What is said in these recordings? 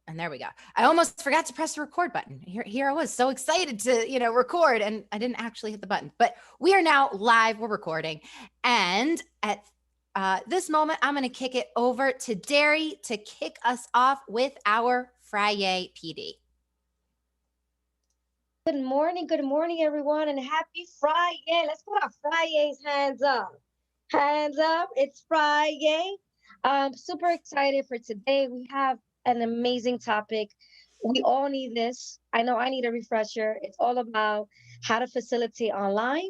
And there we go. I almost forgot to press the record button. Here I was so excited to, record, and I didn't actually hit the button. But we are now live. We're recording. And at this moment, I'm going to kick it over to Derry to kick us off with our Friday PD. Good morning, everyone, and happy Friday. Let's put our Friday's hands up. Hands up. It's Friday. I'm super excited for today. We have an amazing topic. We all need this. I know I need a refresher. It's all about how to facilitate online.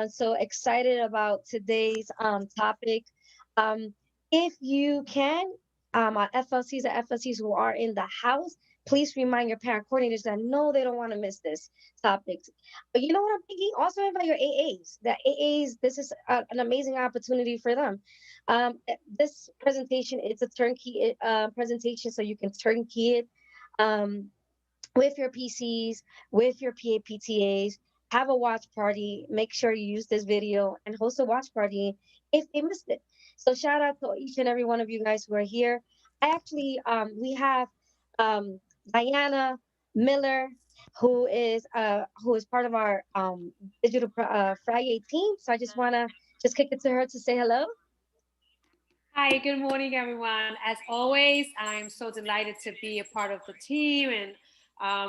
So excited about today's topic. Um, if you can, our FLCs and FLCs who are in the house, please remind your parent coordinators that no, they don't want to miss this topic. But you know what I'm thinking? Also invite your AAs. The AAs, this is an amazing opportunity for them. This presentation is a turnkey presentation, so you can turnkey it with your PCs, with your PAPTAs, have a watch party. Make sure you use this video and host a watch party if they missed it. So shout out to each and every one of you guys who are here. I actually, we have Diana Miller, who is part of our digital Friday team. So I just want to just kick it to her to say hello. Hi, good morning, everyone. As always, I'm so delighted to be a part of the team, and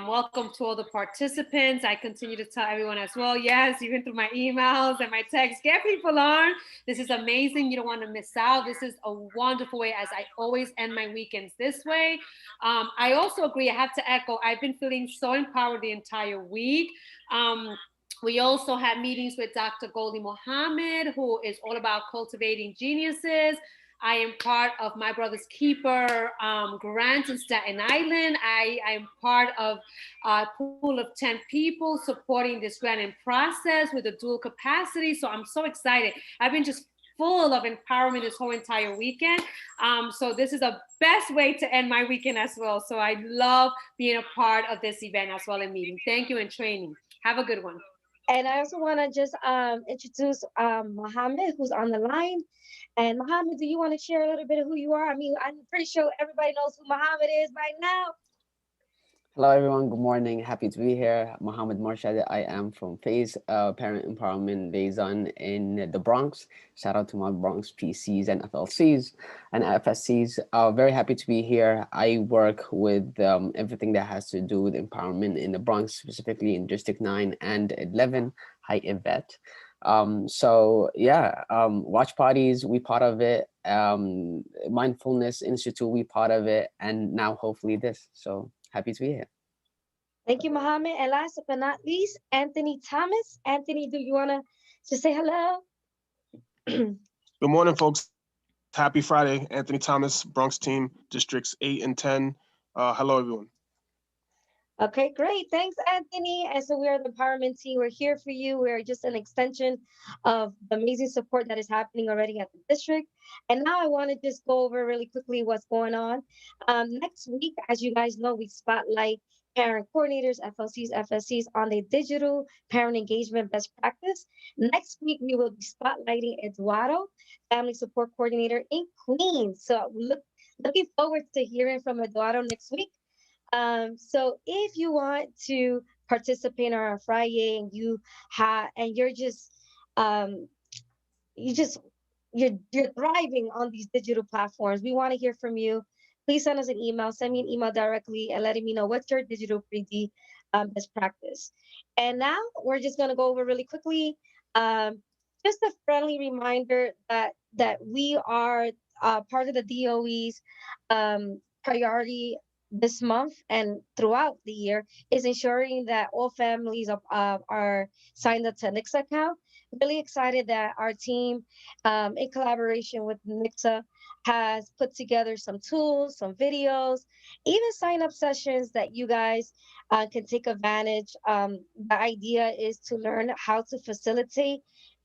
welcome to all the participants. I continue to tell everyone as well, yes, even through my emails and my texts, get people on. This is amazing. You don't want to miss out. This is a wonderful way, as I always end my weekends this way. I also agree. I have to echo, I've been feeling so empowered the entire week. We also had meetings with Dr. Goldie Mohammed, who is all about cultivating geniuses. I am part of My Brother's Keeper grant in Staten Island. I am part of a pool of 10 people supporting this grant process with a dual capacity. So I'm so excited. I've been just full of empowerment this whole entire weekend. So this is the best way to end my weekend as well. So I love being a part of this event as well and meeting. Thank you and training. Have a good one. And I also want to just introduce Mohammed, who's on the line. And Mohammed, do you want to share a little bit of who you are? I mean, I'm pretty sure everybody knows who Mohammed is by now. Hello, everyone. Good morning. Happy to be here. Mohammed Marshad. I am from FAZE, Parent Empowerment Liaison in the Bronx. Shout out to my Bronx PCs and FLCs and FSCs. Very happy to be here. I work with everything that has to do with empowerment in the Bronx, specifically in District 9 and 11, High Yvette. Watch parties, we part of it. Mindfulness Institute, we part of it. And now hopefully this. So happy to be here. Thank you, Mohammed. And last but not least, Anthony Thomas. Anthony, do you want to just say hello? Good morning, folks. Happy Friday. Anthony Thomas, Bronx team, districts 8 and 10. Hello, everyone. Okay, great. Thanks, Anthony. And so we are the empowerment team. We're here for you. We're just an extension of the amazing support that is happening already at the district. And now I want to just go over really quickly what's going on. Next week, as you guys know, we spotlight parent coordinators, FLCs, FSCs on the digital parent engagement best practice. Next week, we will be spotlighting Eduardo, family support coordinator in Queens. So looking forward to hearing from Eduardo next week. So if you want to participate on our Friday and you're thriving on these digital platforms, we want to hear from you. Please send us an email. Send me an email directly and letting me know what's your digital 3D best practice. And now we're just going to go over really quickly. Just a friendly reminder that we are part of the DOE's priority this month and throughout the year is ensuring that all families are signed up to NICSA account. Really excited that our team, in collaboration with NICSA, has put together some tools, some videos, even sign-up sessions that you guys can take advantage. The idea is to learn how to facilitate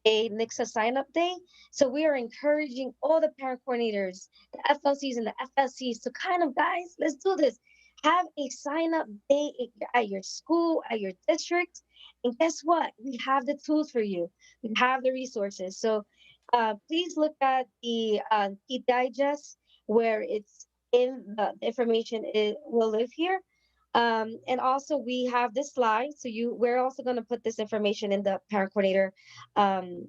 a NICSA sign-up day. So we are encouraging all the parent coordinators, the FLCs and the FSCs to kind of, guys, let's do this. Have a sign-up day at your school, at your district. And guess what? We have the tools for you. We have the resources. So please look at the Key Digest, where it's in the information it will live here. And also we have this slide. So we're also going to put this information in the parent coordinator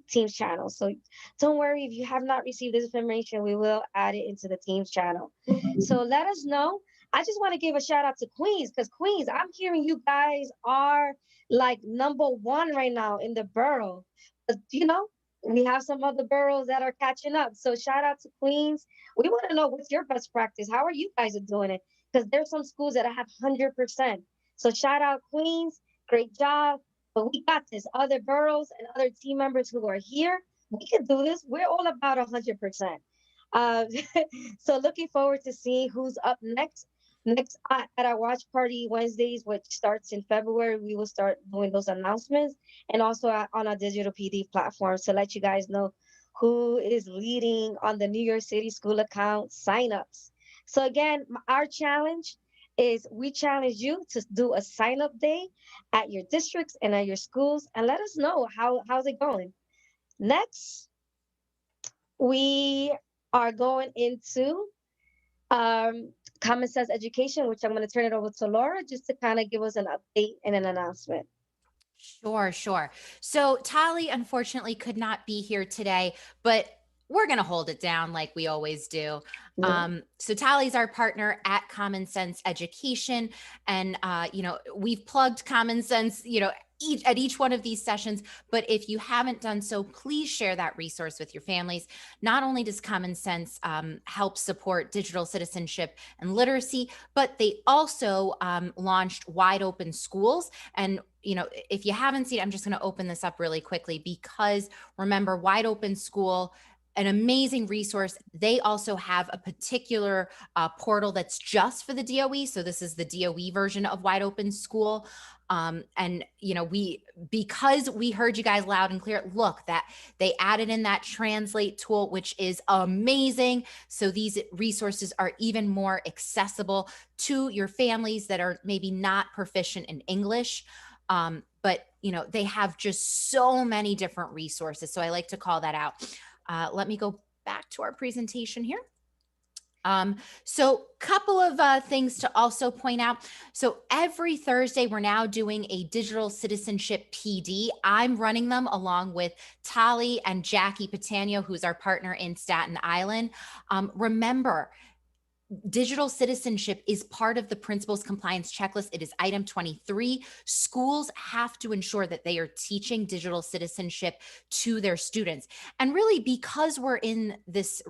Teams channel. So don't worry if you have not received this information, we will add it into the Teams channel. So let us know. I just want to give a shout out to Queens, because Queens, I'm hearing you guys are like #1 right now in the borough. But we have some other boroughs that are catching up. So shout out to Queens. We want to know what's your best practice. How are you guys doing it? Because there's some schools that have 100%. So shout out Queens, great job. But we got this. Other boroughs and other team members who are here, we can do this. We're all about 100%. So looking forward to seeing who's up next. Next at our watch party Wednesdays, which starts in February, we will start doing those announcements, and also on our digital PD platform to let you guys know who is leading on the New York City school account signups. So again, our challenge is we challenge you to do a sign up day at your districts and at your schools, and let us know how's it going. Next, we are going into Common Sense Education, which I'm going to turn it over to Laura just to kind of give us an update and an announcement. Sure, sure. So Tali unfortunately could not be here today, but we're going to hold it down like we always do. Yeah. So Tali's our partner at Common Sense Education. And, we've plugged Common Sense, at each one of these sessions. But if you haven't done so, please share that resource with your families. Not only does Common Sense help support digital citizenship and literacy, but they also launched Wide Open Schools. And if you haven't seen it, I'm just going to open this up really quickly, because remember, Wide Open School, an amazing resource. They also have a particular portal that's just for the DOE. So this is the DOE version of Wide Open School. Because we heard you guys loud and clear, look, that they added in that translate tool, which is amazing. So these resources are even more accessible to your families that are maybe not proficient in English. But they have just so many different resources. So I like to call that out. Let me go back to our presentation here. So couple of things to also point out. So every Thursday, we're now doing a digital citizenship PD. I'm running them along with Tali and Jackie Patano, who's our partner in Staten Island. Remember, digital citizenship is part of the principal's compliance checklist. It is item 23. Schools have to ensure that they are teaching digital citizenship to their students. And really, because we're in this,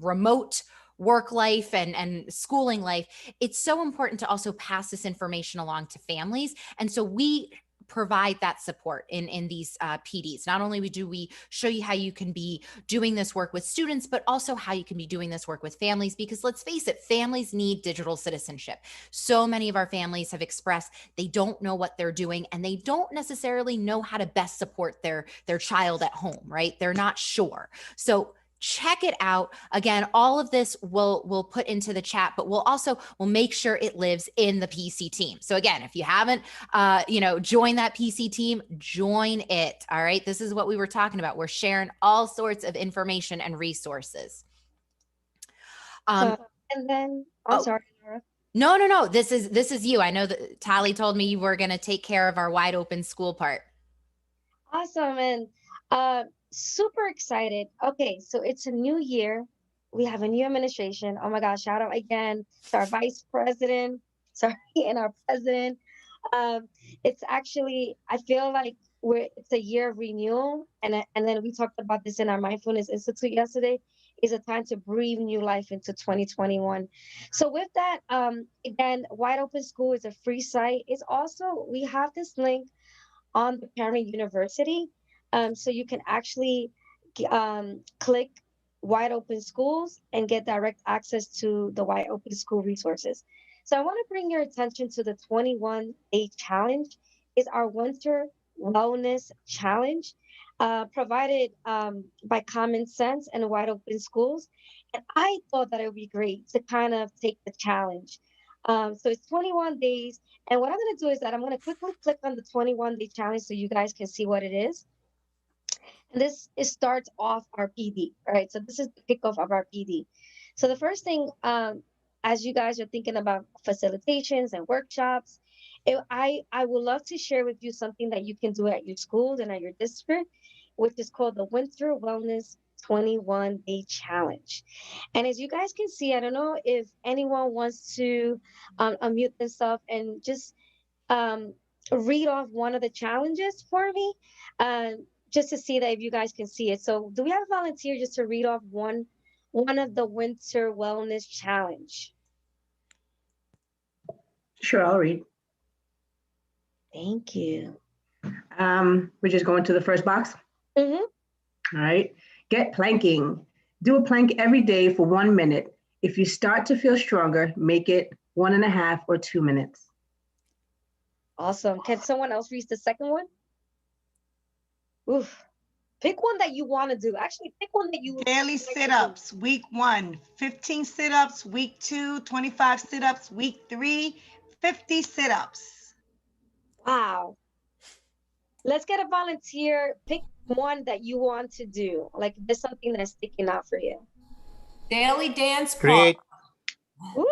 remote work life and schooling life, it's so important to also pass this information along to families. And so we provide that support in these PDs. Not only do we show you how you can be doing this work with students, but also how you can be doing this work with families, because let's face it, families need digital citizenship. So many of our families have expressed they don't know what they're doing, and they don't necessarily know how to best support their child at home, right? They're not sure. So check it out. Again, all of this we'll put into the chat, but we'll make sure it lives in the PC team. So again, if you haven't, joined that PC team, join it. All right. This is what we were talking about. We're sharing all sorts of information and resources. And then, I'm sorry, Laura. No. This is you. I know that Tali told me you were going to take care of our Wide Open School part. Awesome. And super excited. Okay, so it's a new year. We have a new administration. Oh my gosh, shout out again to our vice president, and our president. It's actually, I feel like it's a year of renewal. And then we talked about this in our Mindfulness Institute yesterday. Is a time to breathe new life into 2021. So with that, again, Wide Open School is a free site. It's also, we have this link on the Parent University. So you can actually click Wide Open Schools and get direct access to the Wide Open School resources. So I want to bring your attention to the 21-day challenge. It's our winter wellness challenge provided by Common Sense and Wide Open Schools. And I thought that it would be great to kind of take the challenge. So it's 21 days. And what I'm going to do is that I'm going to quickly click on the 21-day challenge so you guys can see what it is. And it starts off our PD, right? So this is the kickoff of our PD. So the first thing as you guys are thinking about facilitations and workshops, I would love to share with you something that you can do at your schools and at your district, which is called the Winter Wellness 21-Day Challenge. And as you guys can see, I don't know if anyone wants to unmute themselves and just read off one of the challenges for me, just to see that if you guys can see it. So do we have a volunteer just to read off one of the Winter Wellness Challenge? Sure, I'll read. Thank you. We're just going to the first box. Mm-hmm. All right. Get planking. Do a plank every day for 1 minute. If you start to feel stronger, make it 1.5 or 2 minutes. Awesome. Can someone else read the second one? Oof. Pick one that you want to do. Actually, pick one that you Daily like to do. sit-ups, week 1, 15 sit-ups, week 2, 25 sit-ups, week 3, 50 sit-ups. Wow. Let's get a volunteer. Pick one that you want to do. Like there's something that's sticking out for you. Daily dance Create. part. Woo!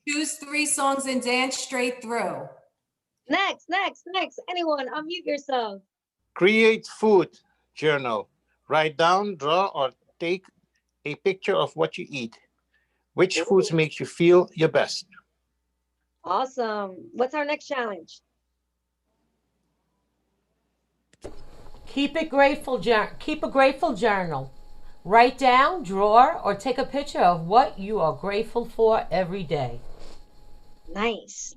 Choose 3 songs and dance straight through. Next. Anyone, unmute yourself. Create food journal. Write down, draw, or take a picture of what you eat. Which foods makes you feel your best? Awesome. What's our next challenge? Keep a grateful journal. Write down, draw, or take a picture of what you are grateful for every day. Nice.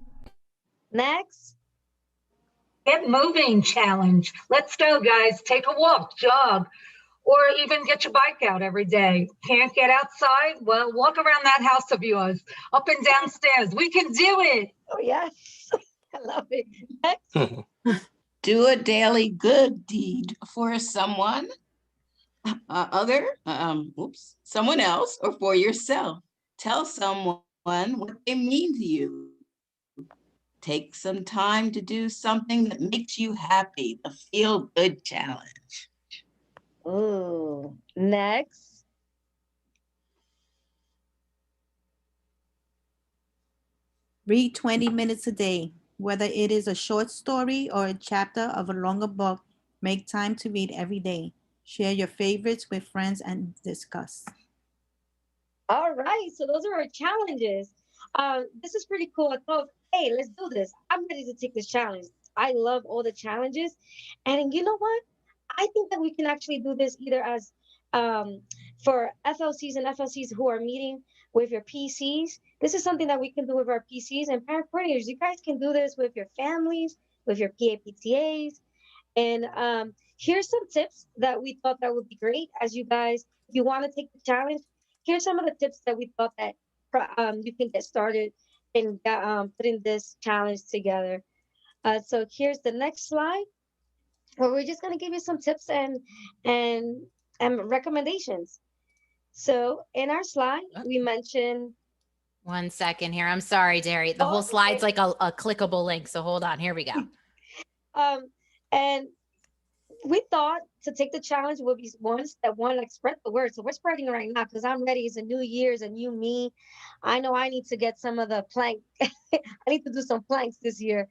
Next. Get moving challenge. Let's go, guys. Take a walk, jog, or even get your bike out every day. Can't get outside? Well, walk around that house of yours, up and down stairs. We can do it. Oh, yes. I love it. Next. Do a daily good deed for someone, someone else, or for yourself. Tell someone what they mean to you. Take some time to do something that makes you happy. The Feel Good Challenge. Ooh. Next. Read 20 minutes a day. Whether it is a short story or a chapter of a longer book, make time to read every day. Share your favorites with friends and discuss. All right. So those are our challenges. This is pretty cool. I thought, hey, let's do this. I'm ready to take this challenge. I love all the challenges. And you know what? I think that we can actually do this either as for FLCs and FLCs who are meeting with your PCs. This is something that we can do with our PCs and parent coordinators. You guys can do this with your families, with your PAPTAs. And here's some tips that we thought that would be great as you guys, if you want to take the challenge, here's some of the tips that we thought that you can get started in putting this challenge together. So here's the next slide, where we're just going to give you some tips and recommendations. So in our slide, we mentioned. 1 second here. I'm sorry, Derry. The whole slide's like a clickable link. So hold on. Here we go. And we thought to take the challenge would be step one, like spread the word. So we're spreading it right now because I'm ready. It's a new year, it's a new me. I know I need to get some of the plank. I need to do some planks this year.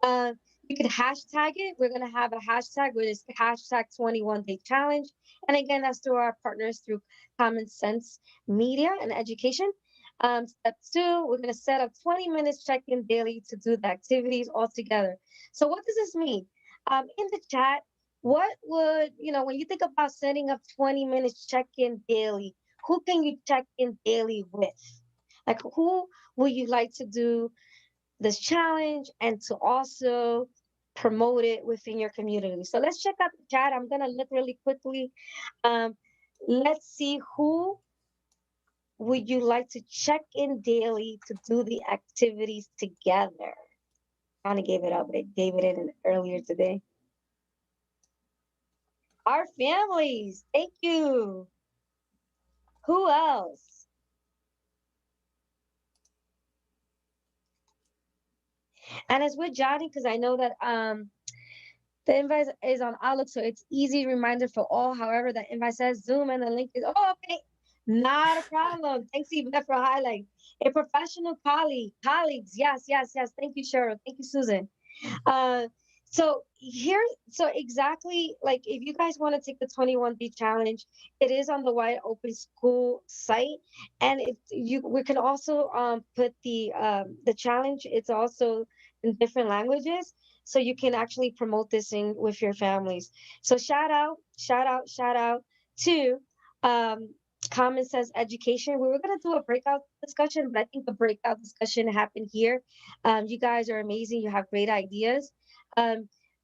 You could hashtag it. We're going to have a hashtag with this hashtag 21-day challenge. And again, that's through our partners through Common Sense Media and Education. Step 2, we're going to set up 20 minutes check-in daily to do the activities all together. So what does this mean? In the chat, what would, when you think about setting up 20 minutes check-in daily, who can you check in daily with? Like, who would you like to do this challenge and to also promote it within your community? So let's check out the chat. I'm going to look really quickly. Let's see, who would you like to check in daily to do the activities together? I kind of gave it up, but I gave it in earlier today. Our families. Thank you. Who else? And as we're jotting, because I know that the invite is on Outlook, so it's easy reminder for all. However, the invite says Zoom and the link is, okay. Not a problem. Thanks, Yvette, for highlight. A professional colleagues. Yes, yes, yes. Thank you, Cheryl. Thank you, Susan. So exactly like if you guys want to take the 21D challenge, it is on the Wide Open School site, and we can also put the challenge. It's also in different languages, so you can actually promote this in with your families. So shout out to Common Sense Education. We were gonna do a breakout discussion, but I think the breakout discussion happened here. You guys are amazing. You have great ideas.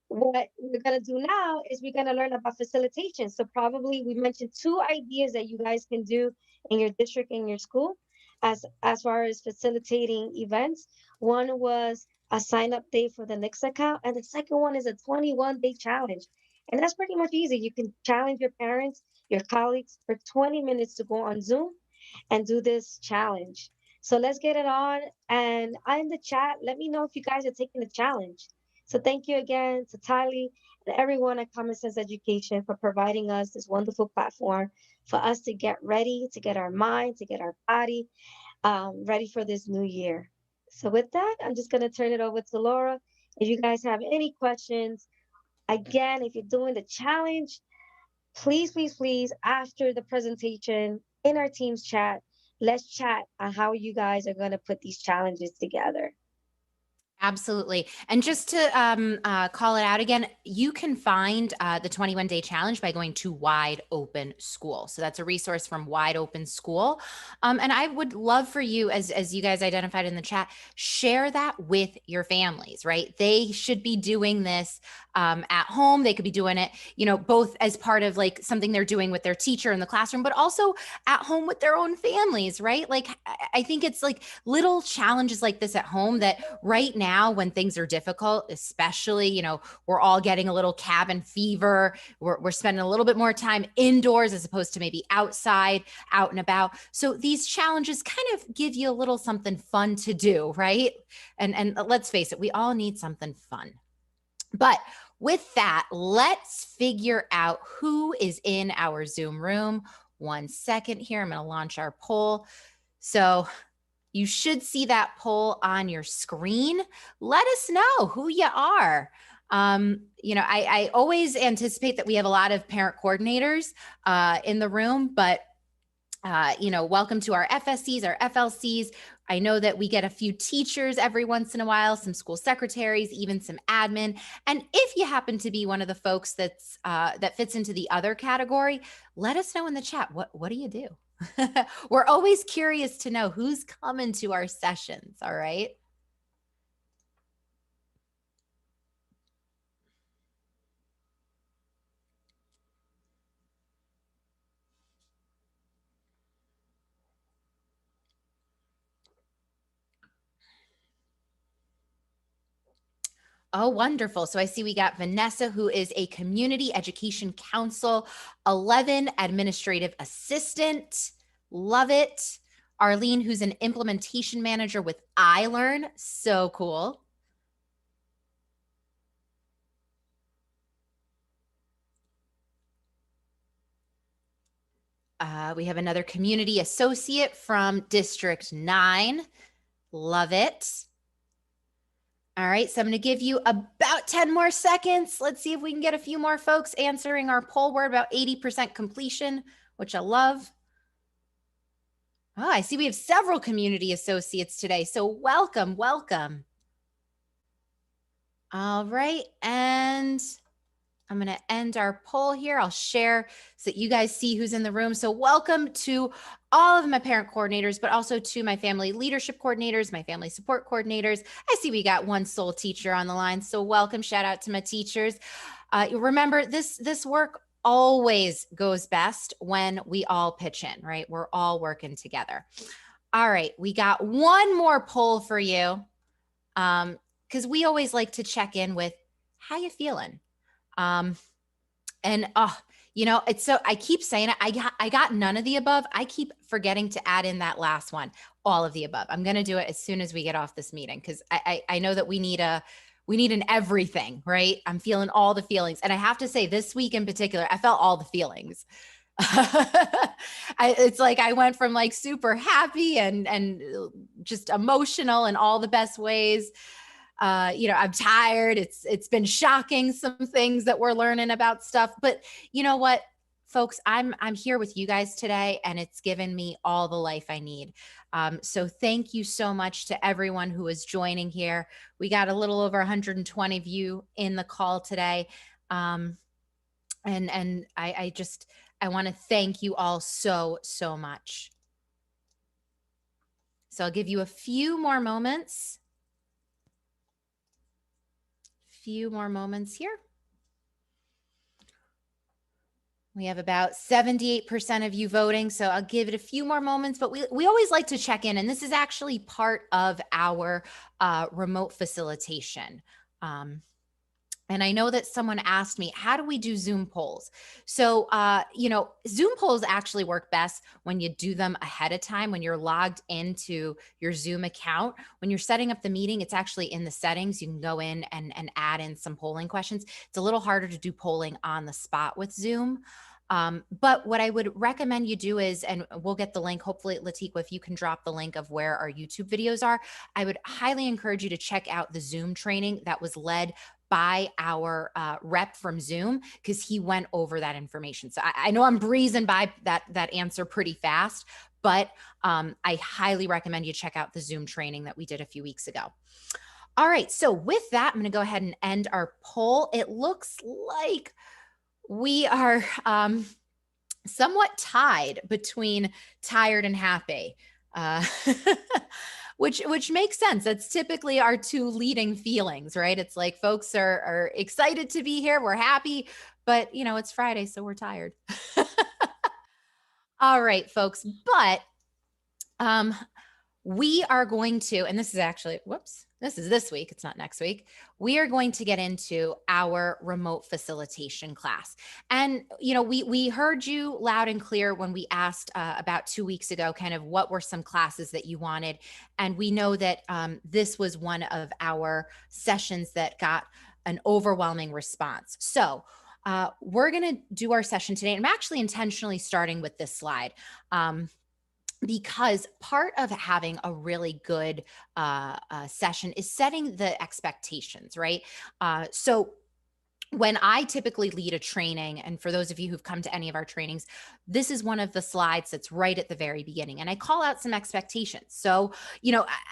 What we're gonna do now is we're gonna learn about facilitation. So probably we mentioned 2 ideas that you guys can do in your district, in your school, as far as facilitating events. One was a sign up day for the Nix account, and the second one is a 21-day challenge. And that's pretty much easy. You can challenge your parents, your colleagues for 20 minutes to go on Zoom and do this challenge. So let's get it on. And in the chat, let me know if you guys are taking the challenge. So thank you again to Tylee and everyone at Common Sense Education for providing us this wonderful platform for us to get ready, to get our mind, to get our body ready for this new year. So with that, I'm just going to turn it over to Laura. If you guys have any questions, again, if you're doing the challenge, please, please, please, after the presentation in our Teams chat, let's chat on how you guys are going to put these challenges together. Absolutely. And just to call it out again, you can find the 21-day challenge by going to Wide Open School. So that's a resource from Wide Open School. And I would love for you, as you guys identified in the chat, share that with your families, right? They should be doing this at home. They could be doing it, both as part of like something they're doing with their teacher in the classroom, but also at home with their own families, right? Like, I think it's like little challenges like this at home that right now, when things are difficult, especially, we're all getting a little cabin fever. We're spending a little bit more time indoors as opposed to maybe outside, out and about. So these challenges kind of give you a little something fun to do, right? And let's face it, we all need something fun. But with that, let's figure out who is in our Zoom room. 1 second here. I'm going to launch our poll. So you should see that poll on your screen. Let us know who you are. I always anticipate that we have a lot of parent coordinators in the room, but welcome to our FSCs, our FLCs. I know that we get a few teachers every once in a while, some school secretaries, even some admin. And if you happen to be one of the folks that fits into the other category, let us know in the chat. What do you do? We're always curious to know who's coming to our sessions. All right. Oh, wonderful. So I see we got Vanessa, who is a community education council, 11 administrative assistant. Love it. Arlene, who's an implementation manager with iLearn. So cool. We have another community associate from District 9. Love it. All right, so I'm going to give you about 10 more seconds. Let's see if we can get a few more folks answering our poll. We're about 80% completion, which I love. Oh, I see we have several community associates today, so welcome, welcome. All right, and I'm going to end our poll here. I'll share so that you guys see who's in the room. So welcome to all of my parent coordinators, but also to my family leadership coordinators, my family support coordinators. I see we got one sole teacher on the line. So welcome, shout out to my teachers. Remember, this work always goes best when we all pitch in, right? We're all working together. All right, we got one more poll for you because we always like to check in with how you feeling. It's so, I keep saying it. I got none of the above. I keep forgetting to add in that last one, all of the above. I'm going to do it as soon as we get off this meeting. Cause I know that we need an everything, right? I'm feeling all the feelings. And I have to say this week in particular, I felt all the feelings. It's like I went from like super happy and just emotional in all the best ways. I'm tired. It's been shocking, some things that we're learning about stuff, but you know what, folks, I'm here with you guys today, and it's given me all the life I need. So thank you so much to everyone who is joining here. We got a little over 120 of you in the call today. And I want to thank you all so much. So I'll give you a few more moments. Few more moments here. We have about 78% of you voting, so I'll give it a few more moments, but we always like to check in, and this is actually part of our remote facilitation. And I know that someone asked me, how do we do Zoom polls? So, Zoom polls actually work best when you do them ahead of time, when you're logged into your Zoom account. When you're setting up the meeting, it's actually in the settings. You can go in and add in some polling questions. It's a little harder to do polling on the spot with Zoom. But what I would recommend you do is, and we'll get the link, hopefully Latika, if you can drop the link of where our YouTube videos are, I would highly encourage you to check out the Zoom training that was led by our rep from Zoom, because he went over that information. So I know I'm breezing by that answer pretty fast, but I highly recommend you check out the Zoom training that we did a few weeks ago. All right, so with that, I'm gonna go ahead and end our poll. It looks like we are somewhat tied between tired and happy, which makes sense. That's typically our two leading feelings, right? It's like folks are excited to be here. We're happy, but it's Friday, so we're tired. All right, folks, but we are going to, and this is actually, this is this week, it's not next week. We are going to get into our remote facilitation class. And, we heard you loud and clear when we asked about 2 weeks ago, kind of what were some classes that you wanted. And we know that this was one of our sessions that got an overwhelming response. So we're going to do our session today. And I'm actually intentionally starting with this slide. Because part of having a really good session is setting the expectations, right? So when I typically lead a training, and for those of you who've come to any of our trainings, this is one of the slides that's right at the very beginning. And I call out some expectations. So,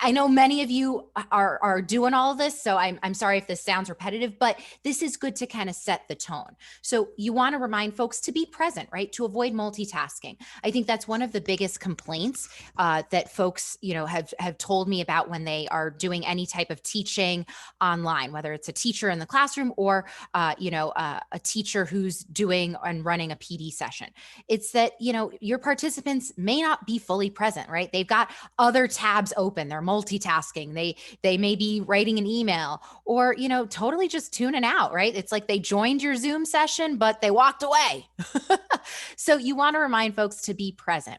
I know many of you are doing all of this, so I'm sorry if this sounds repetitive, but this is good to kind of set the tone. So you want to remind folks to be present, right? To avoid multitasking. I think that's one of the biggest complaints that folks, have told me about when they are doing any type of teaching online, whether it's a teacher in the classroom or a teacher who's doing and running a PD session. It's that, your participants may not be fully present, right? They've got other tabs open. They're multitasking. They may be writing an email or, totally just tuning out, right? It's like they joined your Zoom session, but they walked away. So you want to remind folks to be present.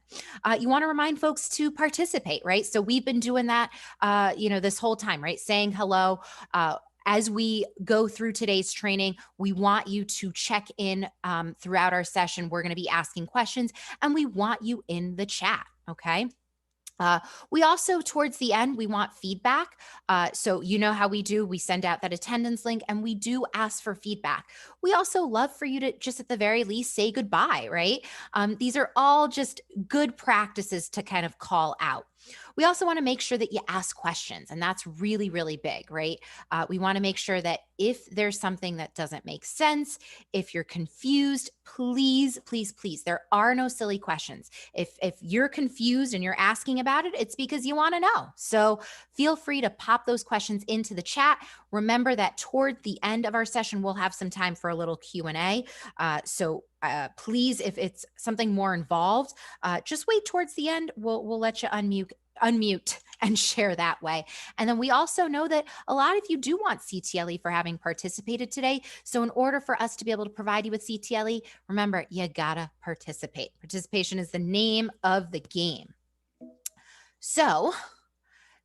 You want to remind folks to participate, right? So we've been doing that, this whole time, right? Saying hello. As we go through today's training, we want you to check in throughout our session. We're going to be asking questions, and we want you in the chat, okay? We also, towards the end, we want feedback. So you know how we do, we send out that attendance link and we do ask for feedback. We also love for you to just at the very least say goodbye, right? These are all just good practices to kind of call out. We also want to make sure that you ask questions, and that's really, really big, right? We want to make sure that if there's something that doesn't make sense, if you're confused, please, please, please, there are no silly questions. If you're confused and you're asking about it, it's because you want to know. So feel free to pop those questions into the chat. Remember that toward the end of our session, we'll have some time for a little Q&A. Please, if it's something more involved, just wait towards the end. We'll let you unmute and share that way. And then we also know that a lot of you do want CTLE for having participated today. So in order for us to be able to provide you with CTLE, remember, you gotta participate. Participation is the name of the game. So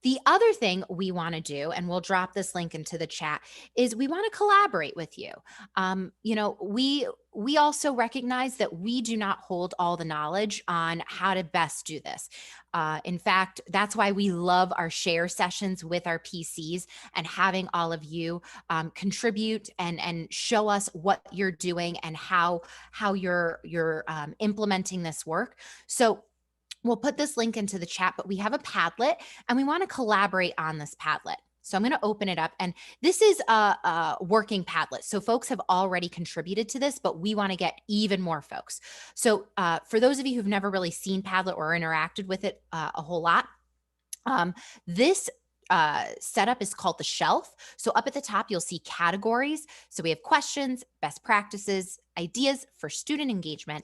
The other thing we want to do, and we'll drop this link into the chat, is we want to collaborate with you. You know, we also recognize that we do not hold all the knowledge on how to best do this. In fact, that's why we love our share sessions with our PCs and having all of you contribute and show us what you're doing and how you're implementing this work. So we'll put this link into the chat, but we have a Padlet and we want to collaborate on this Padlet. So I'm going to open it up, and this is a working Padlet. So folks have already contributed to this, but we want to get even more folks. So for those of you who've never really seen Padlet or interacted with it a whole lot, this setup is called the shelf. So up at the top, you'll see categories. So we have questions, best practices, ideas for student engagement,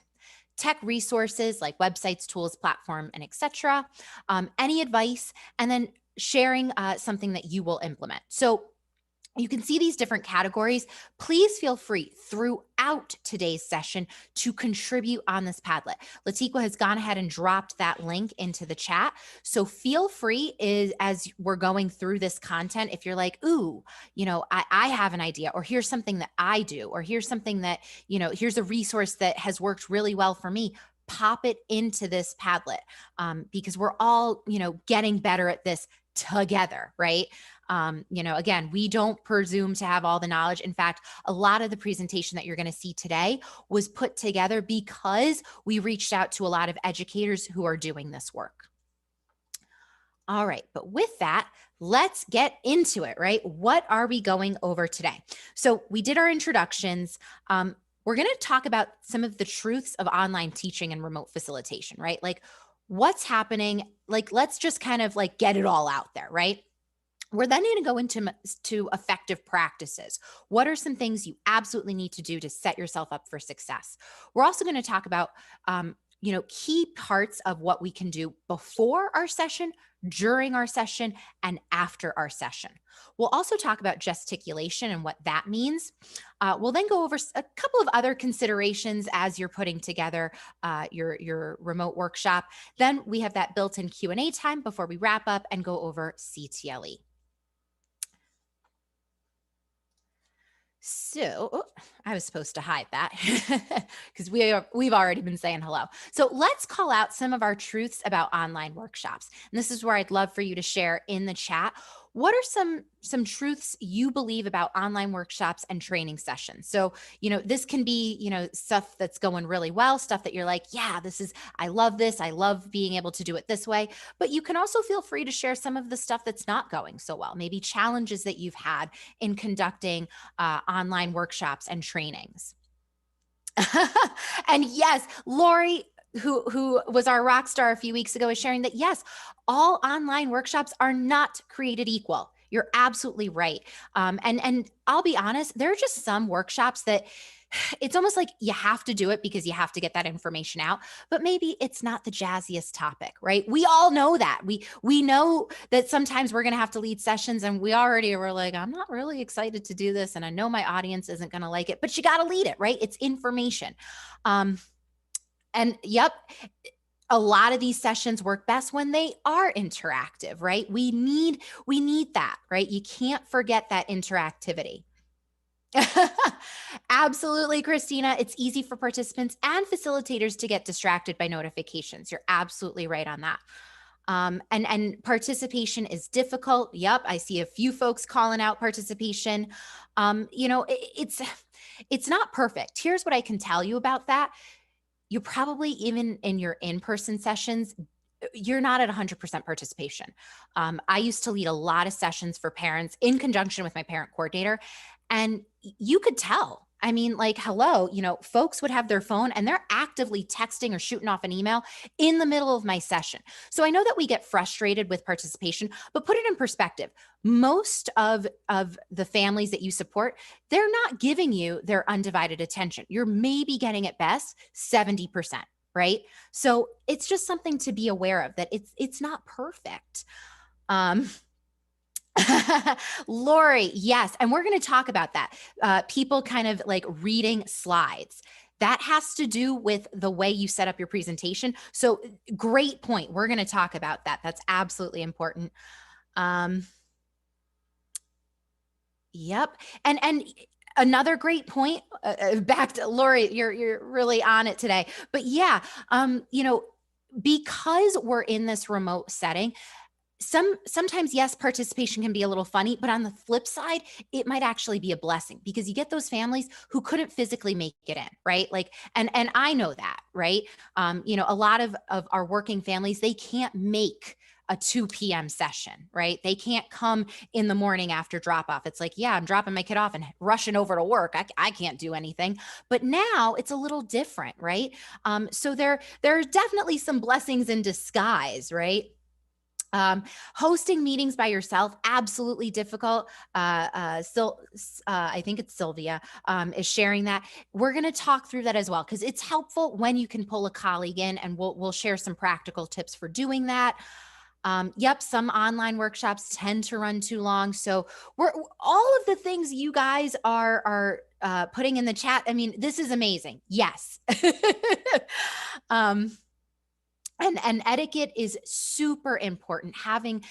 tech resources like websites, tools, platform, and etc. Any advice, and then sharing something that you will implement. So you can see these different categories. Please feel free throughout today's session to contribute on this Padlet. Latiqua has gone ahead and dropped that link into the chat. So feel free as we're going through this content, if you're like, ooh, you know, I have an idea, or here's something that I do, or here's something that, you know, here's a resource that has worked really well for me, pop it into this Padlet because we're all, you know, getting better at this together, right? You know, again, we don't presume to have all the knowledge. In fact, a lot of the presentation that you're going to see today was put together because we reached out to a lot of educators who are doing this work. All right, but with that, let's get into it, right? What are we going over today? So we did our introductions. We're going to talk about some of the truths of online teaching and remote facilitation, right? Like what's happening, like, let's just kind of like get it all out there, right? We're then going to go into effective practices. What are some things you absolutely need to do to set yourself up for success? We're also going to talk about, you know, key parts of what we can do before our session, during our session, and after our session. We'll also talk about gesticulation and what that means. We'll then go over a couple of other considerations as you're putting together your remote workshop. Then we have that built-in Q&A time before we wrap up and go over CTLE. So I was supposed to hide that because we've already been saying hello. So let's call out some of our truths about online workshops. And this is where I'd love for you to share in the chat. What are some truths you believe about online workshops and training sessions? So, you know, this can be, you know, stuff that's going really well, stuff that you're like, yeah, I love this. I love being able to do it this way. But you can also feel free to share some of the stuff that's not going so well, maybe challenges that you've had in conducting online workshops and trainings. And yes, Lori, who was our rock star a few weeks ago, is sharing that, yes, all online workshops are not created equal. You're absolutely right. And I'll be honest, there are just some workshops that it's almost like you have to do it because you have to get that information out, but maybe it's not the jazziest topic, right? We all know that. We know that sometimes we're going to have to lead sessions and we already were like, I'm not really excited to do this. And I know my audience isn't going to like it, but you got to lead it, right? It's information. And yep, a lot of these sessions work best when they are interactive, right? We need that, right? You can't forget that interactivity. Absolutely, Christina. It's easy for participants and facilitators to get distracted by notifications. You're absolutely right on that. And participation is difficult. Yep, I see a few folks calling out participation. You know, it's not perfect. Here's what I can tell you about that. You probably, even in your in-person sessions, you're not at 100% participation. I used to lead a lot of sessions for parents in conjunction with my parent coordinator, and you could tell. I mean, like, hello, you know, folks would have their phone and they're actively texting or shooting off an email in the middle of my session. So I know that we get frustrated with participation, but put it in perspective. Most of the families that you support, they're not giving you their undivided attention. You're maybe getting at best 70%, right? So it's just something to be aware of, that it's not perfect. Lori, yes. And we're going to talk about that. People kind of like reading slides. That has to do with the way you set up your presentation. So great point. We're going to talk about that. That's absolutely important. Yep. And another great point, back to Lori, you're really on it today. But yeah, because we're in this remote setting, sometimes, yes, participation can be a little funny, but on the flip side, it might actually be a blessing because you get those families who couldn't physically make it in, right? Like, and I know that, right? A lot of our working families, they can't make a 2 p.m. session, right? They can't come in the morning after drop off. It's like, yeah, I'm dropping my kid off and rushing over to work. I can't do anything. But now it's a little different, right? So there are definitely some blessings in disguise, right? Hosting meetings by yourself, absolutely difficult. Still, I think it's Sylvia is sharing that. We're going to talk through that as well because it's helpful when you can pull a colleague in, and we'll share some practical tips for doing that. Yep, some online workshops tend to run too long. So we're all of the things you guys are putting in the chat. I mean, this is amazing. Yes. And etiquette is super important. Having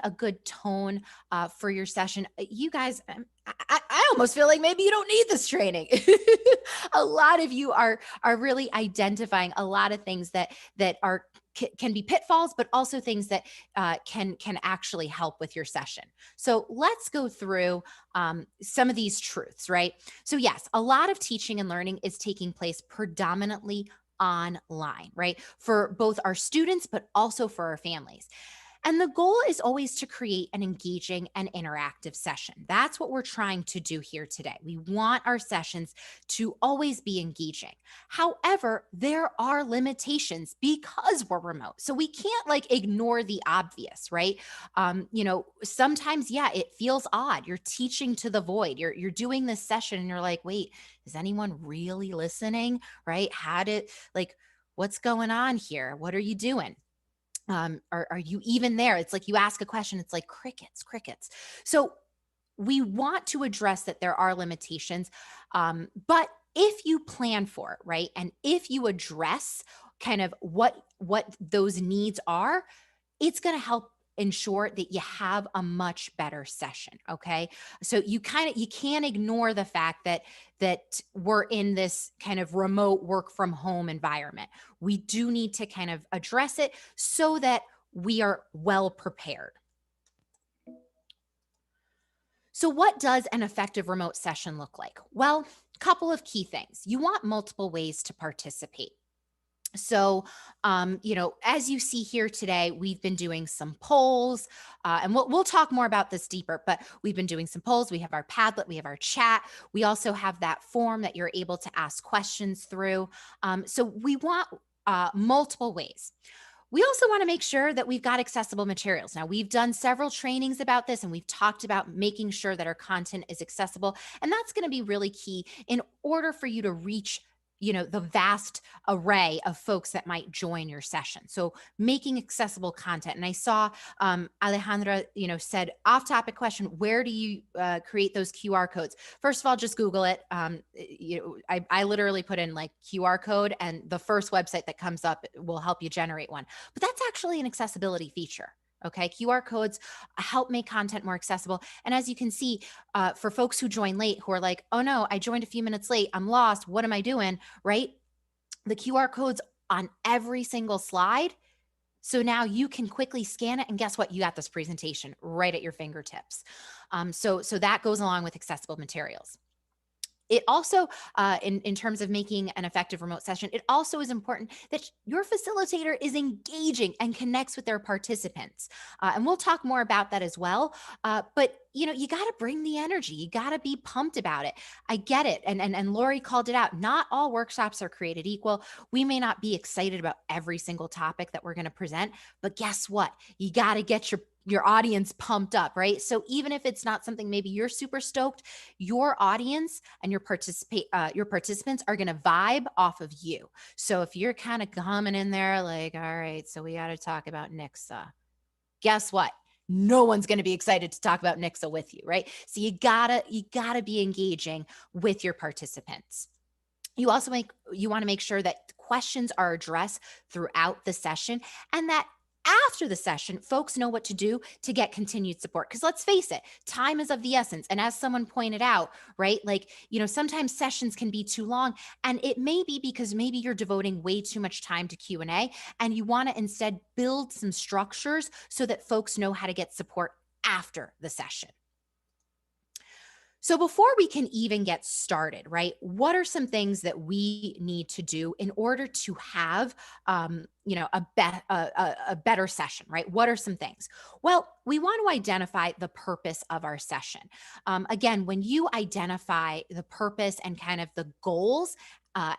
a good tone for your session. You guys, I almost feel like maybe you don't need this training. A lot of you are really identifying a lot of things that can be pitfalls, but also things that can actually help with your session. So let's go through some of these truths, right? So yes, a lot of teaching and learning is taking place predominantly online, right? For both our students, but also for our families. And the goal is always to create an engaging and interactive session. That's what we're trying to do here today. We want our sessions to always be engaging. However, there are limitations because we're remote. So we can't ignore the obvious, right? Sometimes, yeah, it feels odd. You're teaching to the void. You're doing this session and you're like, wait, is anyone really listening? Right? What's going on here? What are you doing? Are you even there? It's like you ask a question, it's like crickets. So we want to address that there are limitations, but if you plan for it, right? And if you address kind of what those needs are, it's going to help ensure that you have a much better session. Okay. So you can't ignore the fact that we're in this kind of remote work from home environment. We do need to kind of address it so that we are well prepared. So what does an effective remote session look like? Well, a couple of key things. You want multiple ways to participate. So, as you see here today, we've been doing some polls, and we'll talk more about this deeper, but we've been doing some polls. We have our Padlet, we have our chat. We also have that form that you're able to ask questions through. So we want multiple ways. We also want to make sure that we've got accessible materials. Now, we've done several trainings about this, and we've talked about making sure that our content is accessible, and that's going to be really key in order for you to reach the vast array of folks that might join your session. So making accessible content. And I saw Alejandra, said off-topic question, where do you create those QR codes? First of all, just Google it. I literally put in QR code, and the first website that comes up will help you generate one. But that's actually an accessibility feature. Okay, QR codes help make content more accessible. And as you can see, for folks who join late, who are like, oh no, I joined a few minutes late, I'm lost, what am I doing, right? The QR code's on every single slide. So now you can quickly scan it, and guess what? You got this presentation right at your fingertips. So that goes along with accessible materials. It also, in terms of making an effective remote session, it also is important that your facilitator is engaging and connects with their participants. And we'll talk more about that as well. But you got to bring the energy. You got to be pumped about it. I get it. And Lori called it out. Not all workshops are created equal. We may not be excited about every single topic that we're going to present, but guess what? You got to get your audience pumped up, right? So even if it's not something maybe you're super stoked, your audience and your participants are going to vibe off of you. So if you're kind of coming in there like, all right, so we got to talk about Nixa. Guess what? No one's going to be excited to talk about Nixa with you, right? So you gotta be engaging with your participants. You want to make sure that questions are addressed throughout the session, and that after the session, folks know what to do to get continued support. Because let's face it, time is of the essence. And as someone pointed out, right, like, sometimes sessions can be too long, and it may be because maybe you're devoting way too much time to Q&A, and you want to instead build some structures so that folks know how to get support after the session. So before we can even get started, right, what are some things that we need to do in order to have, a better session, right? What are some things? Well, we want to identify the purpose of our session. Again, when you identify the purpose and kind of the goals,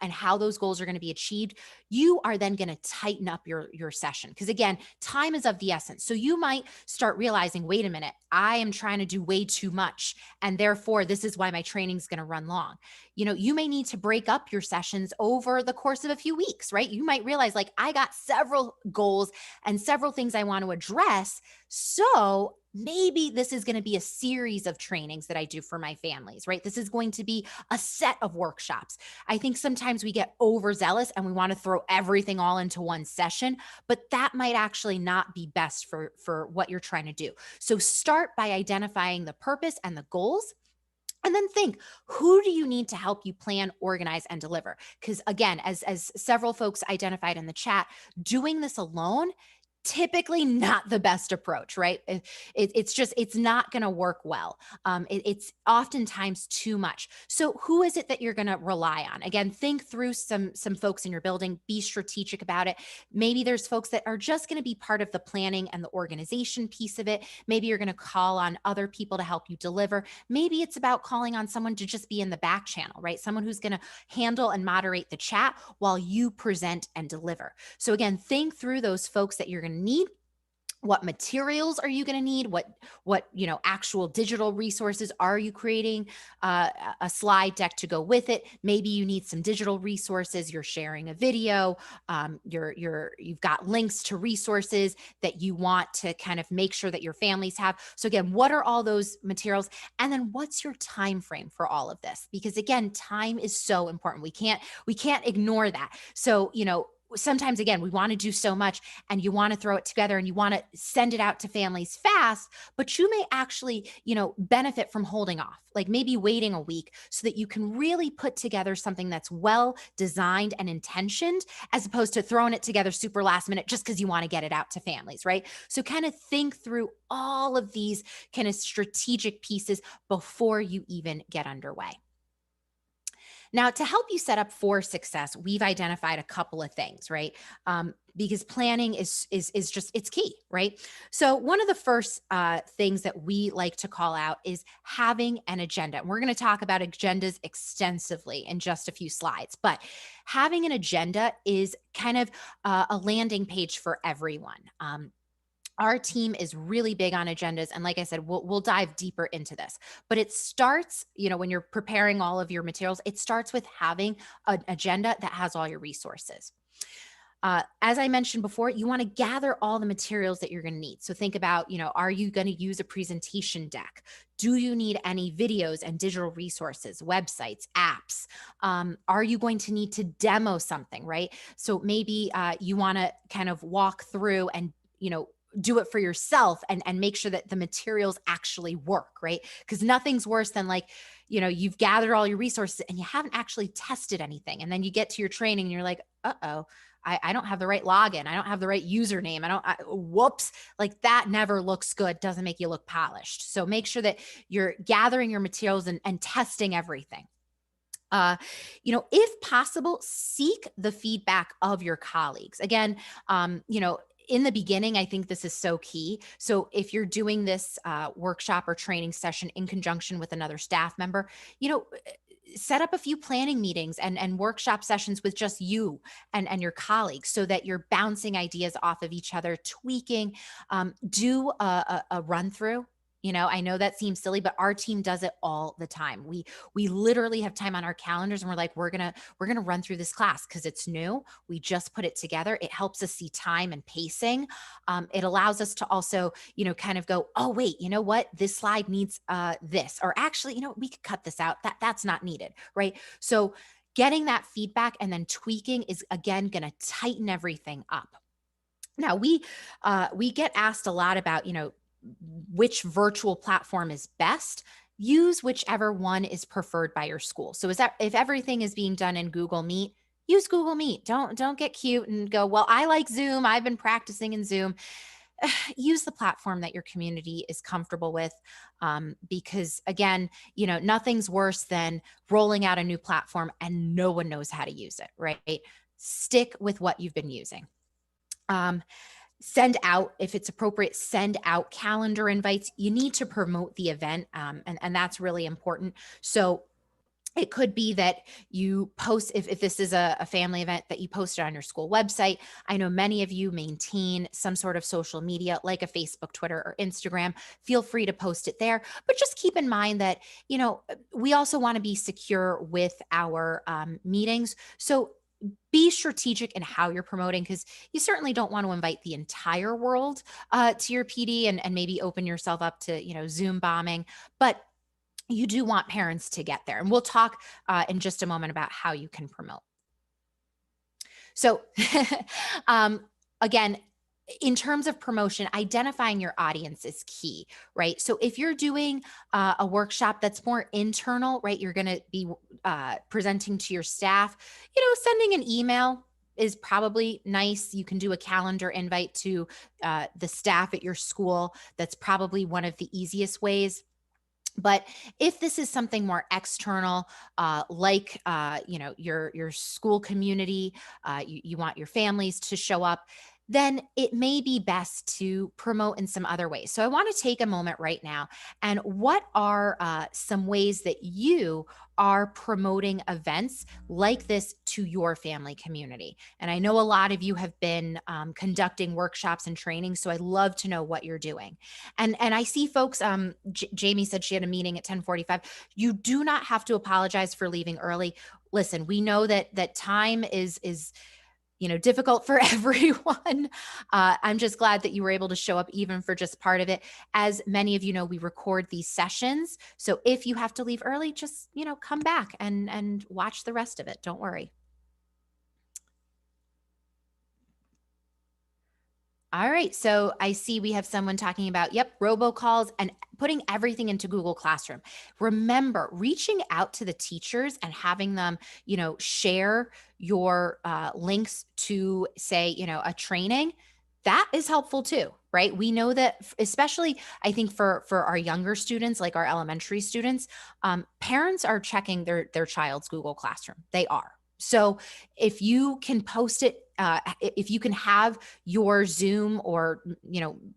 and how those goals are going to be achieved, you are then going to tighten up your session. Because again, time is of the essence. So you might start realizing, wait a minute, I am trying to do way too much. And therefore, this is why my training is going to run long. You may need to break up your sessions over the course of a few weeks, right? You might realize, like, I got several goals and several things I want to address. So maybe this is going to be a series of trainings that I do for my families, right? This is going to be a set of workshops. I think sometimes we get overzealous and we want to throw everything all into one session, but that might actually not be best for what you're trying to do. So start by identifying the purpose and the goals. And then think, who do you need to help you plan, organize, and deliver? Because again, as several folks identified in the chat, doing this alone, typically not the best approach, right? It's not going to work well. It's oftentimes too much. So who is it that you're going to rely on? Again, think through some folks in your building, be strategic about it. Maybe there's folks that are just going to be part of the planning and the organization piece of it. Maybe you're going to call on other people to help you deliver. Maybe it's about calling on someone to just be in the back channel, right? Someone who's going to handle and moderate the chat while you present and deliver. So again, think through those folks that you're going to need. What materials are you going to need? What actual digital resources are you creating? A slide deck to go with it. Maybe you need some digital resources. You're sharing a video. You've got links to resources that you want to kind of make sure that your families have. So again, what are all those materials? And then what's your time frame for all of this? Because again, time is so important. We can't ignore that. So, sometimes, again, we want to do so much and you want to throw it together and you want to send it out to families fast, but you may actually, benefit from holding off, like maybe waiting a week so that you can really put together something that's well designed and intentioned, as opposed to throwing it together super last minute just because you want to get it out to families, right? So kind of think through all of these kind of strategic pieces before you even get underway. Now, to help you set up for success, we've identified a couple of things, right? Because planning is just, it's key, right? So one of the first things that we like to call out is having an agenda. And we're going to talk about agendas extensively in just a few slides, but having an agenda is kind of a landing page for everyone. Our team is really big on agendas. And like I said, we'll dive deeper into this, but it starts, when you're preparing all of your materials, it starts with having an agenda that has all your resources. As I mentioned before, you want to gather all the materials that you're going to need. So think about, are you going to use a presentation deck? Do you need any videos and digital resources, websites, apps? Are you going to need to demo something, right? So maybe you want to kind of walk through and, do it for yourself and make sure that the materials actually work, right? Because nothing's worse than you've gathered all your resources and you haven't actually tested anything. And then you get to your training and you're like, uh-oh, I don't have the right login. I don't have the right username. Whoops, like that never looks good. Doesn't make you look polished. So make sure that you're gathering your materials and testing everything. If possible, seek the feedback of your colleagues. Again, in the beginning, I think this is so key. So if you're doing this workshop or training session in conjunction with another staff member, set up a few planning meetings and workshop sessions with just you and your colleagues so that you're bouncing ideas off of each other, tweaking, do a run through. I know that seems silly, but our team does it all the time. We literally have time on our calendars and we're like, we're going to run through this class because it's new. We just put it together. It helps us see time and pacing. It allows us to also, kind of go, oh, wait, you know what? This slide needs this, or actually, we could cut this out. That's not needed, right? So getting that feedback and then tweaking is, again, going to tighten everything up. Now we get asked a lot about, which virtual platform is best. Use whichever one is preferred by your school. So if everything is being done in Google Meet, use Google Meet. Don't get cute and go, well, I like Zoom. I've been practicing in Zoom. Use the platform that your community is comfortable with, because again, nothing's worse than rolling out a new platform and no one knows how to use it, right? Stick with what you've been using. Send out, if it's appropriate, send out calendar invites. You need to promote the event, and that's really important. So it could be that you post, if this is a family event, that you post it on your school website. I know many of you maintain some sort of social media like a Facebook, Twitter, or Instagram. Feel free to post it there. But just keep in mind that, we also want to be secure with our meetings. So be strategic in how you're promoting, because you certainly don't want to invite the entire world to your PD and maybe open yourself up to, Zoom bombing. But you do want parents to get there. And we'll talk in just a moment about how you can promote. So again, in terms of promotion, identifying your audience is key, right? So if you're doing a workshop that's more internal, right, you're going to be presenting to your staff, sending an email is probably nice. You can do a calendar invite to the staff at your school. That's probably one of the easiest ways. But if this is something more external, like your school community, you want your families to show up, then it may be best to promote in some other ways. So I want to take a moment right now. And what are some ways that you are promoting events like this to your family community? And I know a lot of you have been conducting workshops and training, so I'd love to know what you're doing. And I see folks, Jamie said she had a meeting at 10:45. You do not have to apologize for leaving early. Listen, we know that time is difficult for everyone. I'm just glad that you were able to show up even for just part of it. As many of you know, we record these sessions. So if you have to leave early, just, come back and watch the rest of it. Don't worry. All right. So I see we have someone talking about, robocalls and putting everything into Google Classroom. Remember, reaching out to the teachers and having them, share your links to, say, a training, that is helpful too, right? We know that, especially I think for our younger students, like our elementary students, parents are checking their child's Google Classroom. They are. So if you can post it, if you can have your Zoom or,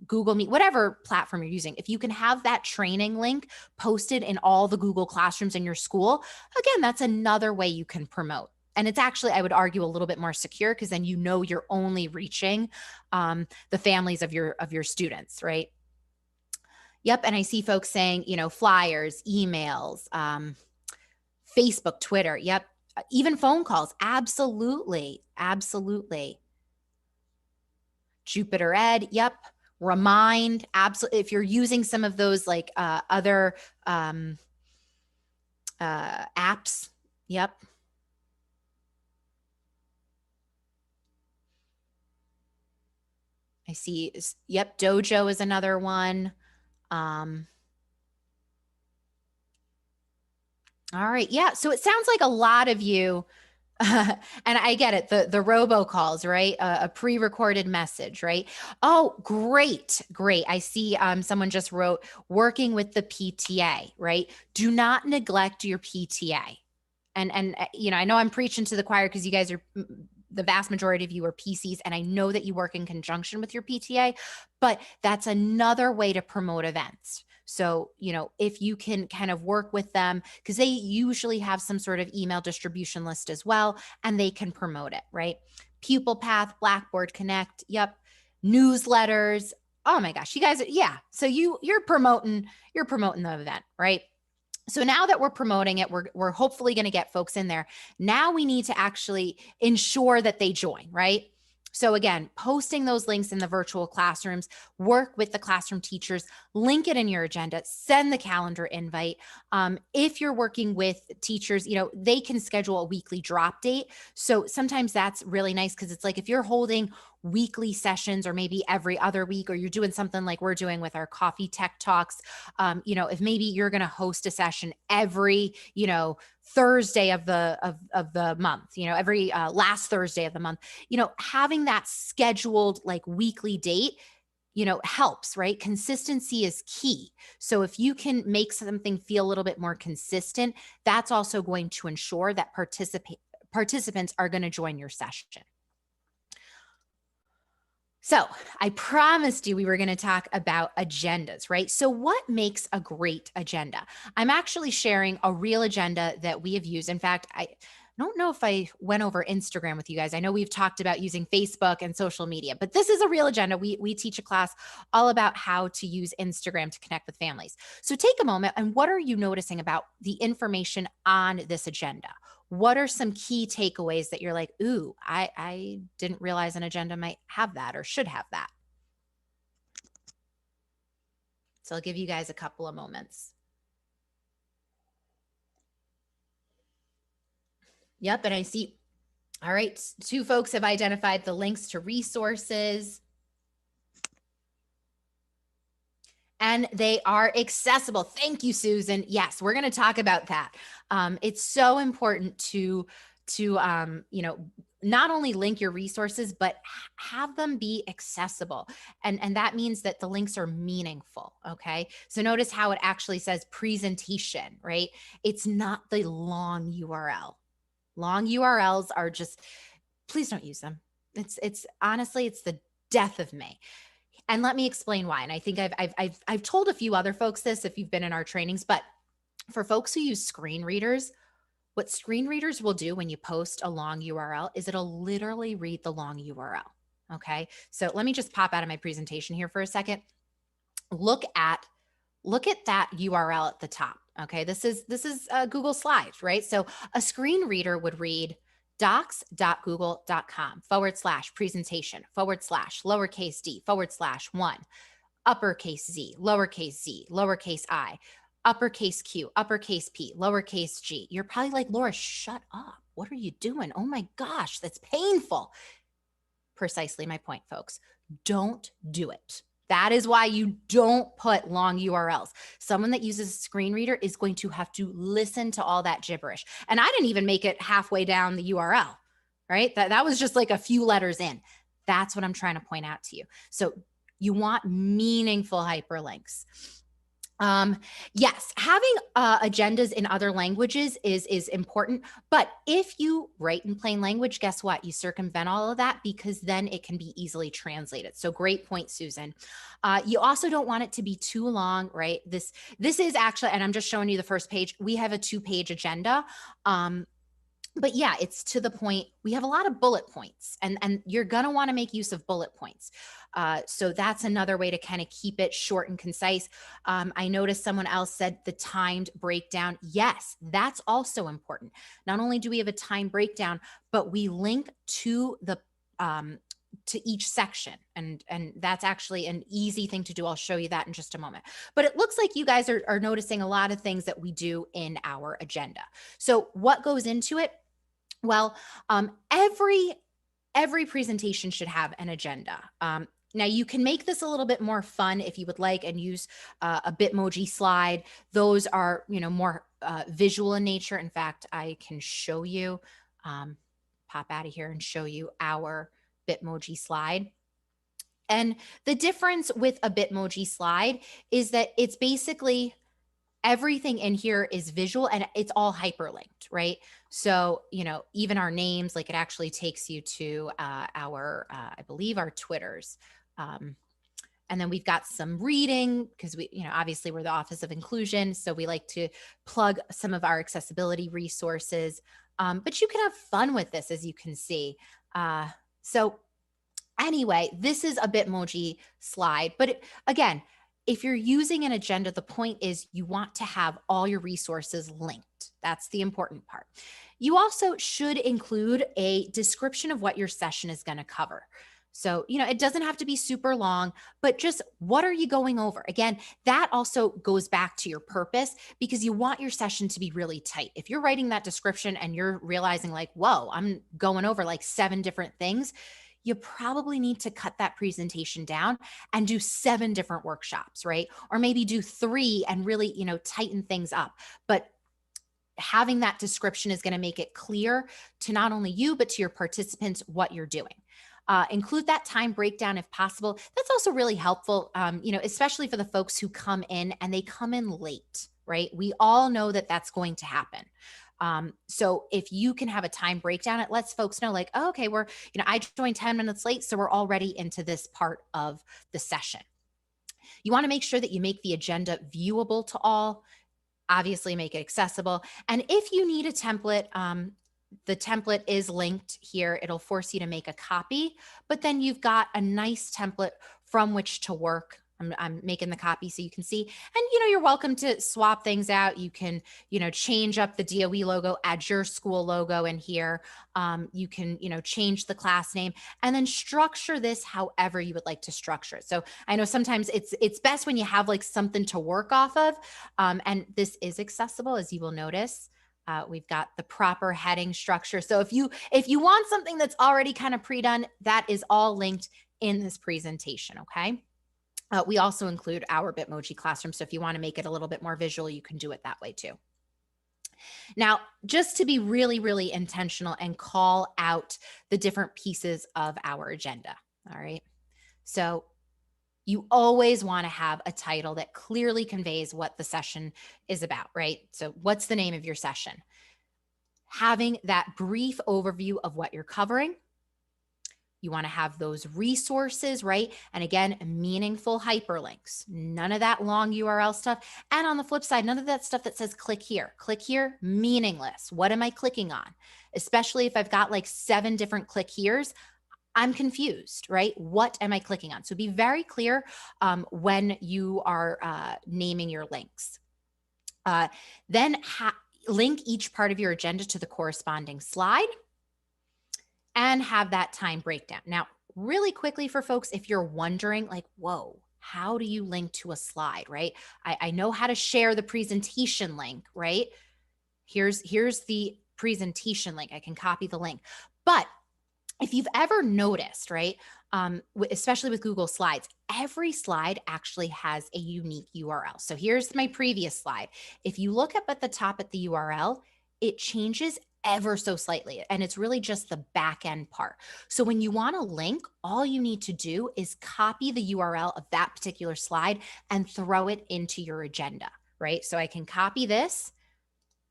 Google Meet, whatever platform you're using, if you can have that training link posted in all the Google Classrooms in your school, again, that's another way you can promote. And it's actually, I would argue, a little bit more secure, because then you're only reaching the families of your students, right? Yep. And I see folks saying, flyers, emails, Facebook, Twitter. Yep. Even phone calls. Absolutely. Absolutely. Jupiter Ed. Yep. Remind. Absolutely. If you're using some of those like other apps. Yep. I see. Yep. Dojo is another one. All right. Yeah. So it sounds like a lot of you, and I get it, the robocalls, right? A pre-recorded message, right? Oh, great. Great. I see someone just wrote, working with the PTA, right? Do not neglect your PTA. And I know I'm preaching to the choir because you guys are, the vast majority of you are PCs, and I know that you work in conjunction with your PTA, but that's another way to promote events. So, if you can kind of work with them, because they usually have some sort of email distribution list as well, and they can promote it, right? Pupil Path, Blackboard Connect, yep. Newsletters. Oh my gosh, you guys, yeah. So you're promoting the event, right? So now that we're promoting it, we're hopefully going to get folks in there. Now we need to actually ensure that they join, right? So again, posting those links in the virtual classrooms, work with the classroom teachers, link it in your agenda, send the calendar invite. If you're working with teachers, they can schedule a weekly drop date. So sometimes that's really nice, because it's like if you're holding weekly sessions or maybe every other week, or you're doing something like we're doing with our coffee tech talks, if maybe you're going to host a session every, Thursday of the month, every last Thursday of the month, having that scheduled like weekly date, helps, right? Consistency is key. So if you can make something feel a little bit more consistent, that's also going to ensure that participants are going to join your session. So I promised you we were going to talk about agendas, right? So what makes a great agenda? I'm actually sharing a real agenda that we have used. In fact, I don't know if I went over Instagram with you guys. I know we've talked about using Facebook and social media, but this is a real agenda. We teach a class all about how to use Instagram to connect with families. So take a moment, and what are you noticing about the information on this agenda? What are some key takeaways that you're like, ooh, I didn't realize an agenda might have that or should have that? So I'll give you guys a couple of moments. Yep, and I see, all right, 2 folks have identified the links to resources. And they are accessible. Thank you, Susan. Yes, we're going to talk about that. It's so important to not only link your resources, but have them be accessible. And that means that the links are meaningful. Okay. So notice how it actually says presentation, right? It's not the long URL. Long URLs are just, please don't use them. It's honestly, it's the death of me. And let me explain why. And I think I've told a few other folks this if you've been in our trainings, but for folks who use screen readers, what screen readers will do when you post a long URL is it'll literally read the long URL. Okay. So let me just pop out of my presentation here for a second. Look at that URL at the top. Okay. This is Google Slides, right? So a screen reader would read docs.google.com/presentation/ lowercase d /1 uppercase z, lowercase I, uppercase Q, uppercase P, lowercase g. You're probably like, Laura, shut up. What are you doing? Oh my gosh, that's painful. Precisely my point, folks. Don't do it. That is why you don't put long URLs. Someone that uses a screen reader is going to have to listen to all that gibberish. And I didn't even make it halfway down the URL, right? That was just like a few letters in. That's what I'm trying to point out to you. So you want meaningful hyperlinks. Yes, having agendas in other languages is important, but if you write in plain language, guess what? You circumvent all of that because then it can be easily translated. So great point, Susan. You also don't want it to be too long, right? This is actually, and I'm just showing you the first page. We have a 2-page agenda. But yeah, it's to the point. We have a lot of bullet points, and you're going to want to make use of bullet points. So that's another way to kind of keep it short and concise. I noticed someone else said the timed breakdown. Yes, that's also important. Not only do we have a time breakdown, but we link to the to each section. And that's actually an easy thing to do. I'll show you that in just a moment. But it looks like you guys are noticing a lot of things that we do in our agenda. So what goes into it? Well, every presentation should have an agenda. Now you can make this a little bit more fun if you would like and use a Bitmoji slide. Those are, more visual in nature. In fact, I can show you, pop out of here and show you our Bitmoji slide. And the difference with a Bitmoji slide is that it's basically everything in here is visual and it's all hyperlinked, right? So, even our names, like it actually takes you to our, I believe our Twitters. And then we've got some reading because we, obviously we're the Office of Inclusion. So we like to plug some of our accessibility resources. But you can have fun with this, as you can see. So anyway, this is a Bitmoji slide, but again, if you're using an agenda, the point is you want to have all your resources linked. That's the important part. You also should include a description of what your session is going to cover. So, it doesn't have to be super long, but just what are you going over? Again, that also goes back to your purpose because you want your session to be really tight. If you're writing that description and you're realizing like, whoa, I'm going over like 7 different things, you probably need to cut that presentation down and do 7 different workshops, right? Or maybe do 3 and really, tighten things up. But having that description is going to make it clear to not only you, but to your participants what you're doing. Include that time breakdown if possible. That's also really helpful, especially for the folks who come in and they come in late, right? We all know that that's going to happen. So if you can have a time breakdown, it lets folks know like, oh, okay, I joined 10 minutes late, so we're already into this part of the session. You want to make sure that you make the agenda viewable to all, obviously make it accessible. And if you need a template, the template is linked here. It'll force you to make a copy, but then you've got a nice template from which to work. I'm making the copy so you can see, and you're welcome to swap things out. You can, change up the DOE logo, add your school logo in here. You can, change the class name and then structure this however you would like to structure it. So I know sometimes it's best when you have like something to work off of. And this is accessible, as you will notice. We've got the proper heading structure. So if you want something that's already kind of pre-done, that is all linked in this presentation, okay? We also include our Bitmoji classroom. So if you want to make it a little bit more visual, you can do it that way too. Now, just to be really, really intentional and call out the different pieces of our agenda, all right? So you always want to have a title that clearly conveys what the session is about, right? So what's the name of your session? Having that brief overview of what you're covering. You want to have those resources, right? And again, meaningful hyperlinks, none of that long URL stuff. And on the flip side, none of that stuff that says click here, meaningless. What am I clicking on? Especially if I've got like 7 different click here's, I'm confused, right? What am I clicking on? So be very clear when you are naming your links. Then link each part of your agenda to the corresponding slide and have that time breakdown. Now, really quickly for folks, if you're wondering like, whoa, how do you link to a slide, right? I know how to share the presentation link, right? Here's the presentation link. I can copy the link. But if you've ever noticed, right, especially with Google Slides, every slide actually has a unique URL. So here's my previous slide. If you look up at the top at the URL, it changes ever so slightly, and it's really just the back end part. So when you want to link, all you need to do is copy the URL of that particular slide and throw it into your agenda, right? So I can copy this,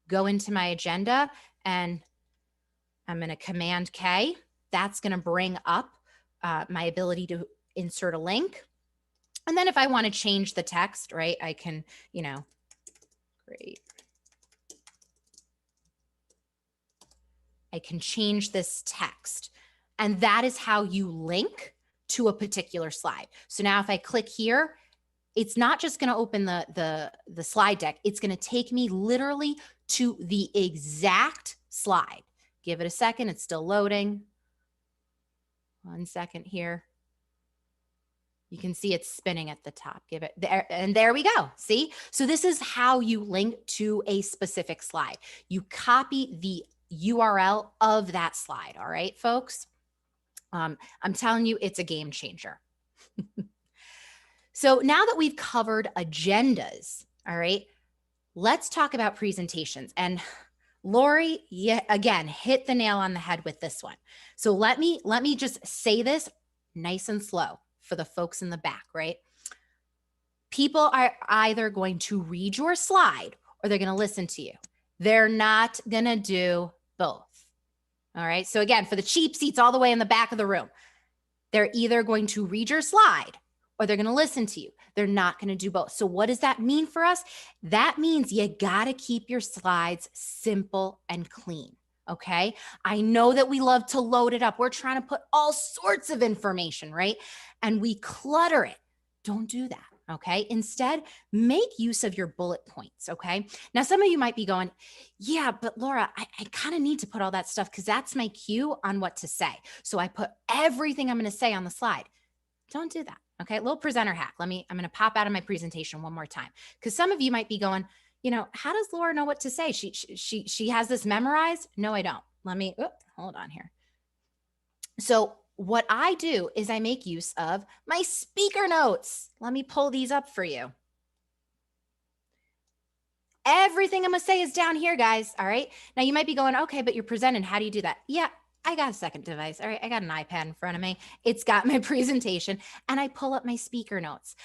go into my agenda, and I'm going to Command K. That's going to bring up my ability to insert a link. And then if I want to change the text, right, I can, great. I can change this text, and that is how you link to a particular slide. So now if I click here, it's not just going to open the slide deck. It's going to take me literally to the exact slide. Give it a second. It's still loading. 1 second here. You can see it's spinning at the top. Give it there, and there we go. See? So this is how you link to a specific slide. You copy the URL of that slide. All right, folks. I'm telling you, it's a game changer. So now that we've covered agendas, all right, let's talk about presentations. And Lori, again, hit the nail on the head with this one. So let me just say this nice and slow for the folks in the back, right? People are either going to read your slide or they're going to listen to you. They're not going to do both. All right. So again, for the cheap seats all the way in the back of the room, they're either going to read your slide or they're going to listen to you. They're not going to do both. So what does that mean for us? That means you got to keep your slides simple and clean. Okay. I know that we love to load it up. We're trying to put all sorts of information, right? And we clutter it. Don't do that. Okay. Instead, make use of your bullet points. Okay. Now, some of you might be going, yeah, but Laura, I kind of need to put all that stuff because that's my cue on what to say. So I put everything I'm going to say on the slide. Don't do that. Okay. A little presenter hack. I'm going to pop out of my presentation one more time because some of you might be going, how does Laura know what to say? She has this memorized. No, I don't. Hold on here. So what I do is I make use of my speaker notes. Let me pull these up for you. Everything I'm gonna say is down here, guys. All right. Now you might be going, okay, but you're presenting. How do you do that? Yeah, I got a second device. All right. I got an iPad in front of me. It's got my presentation and I pull up my speaker notes.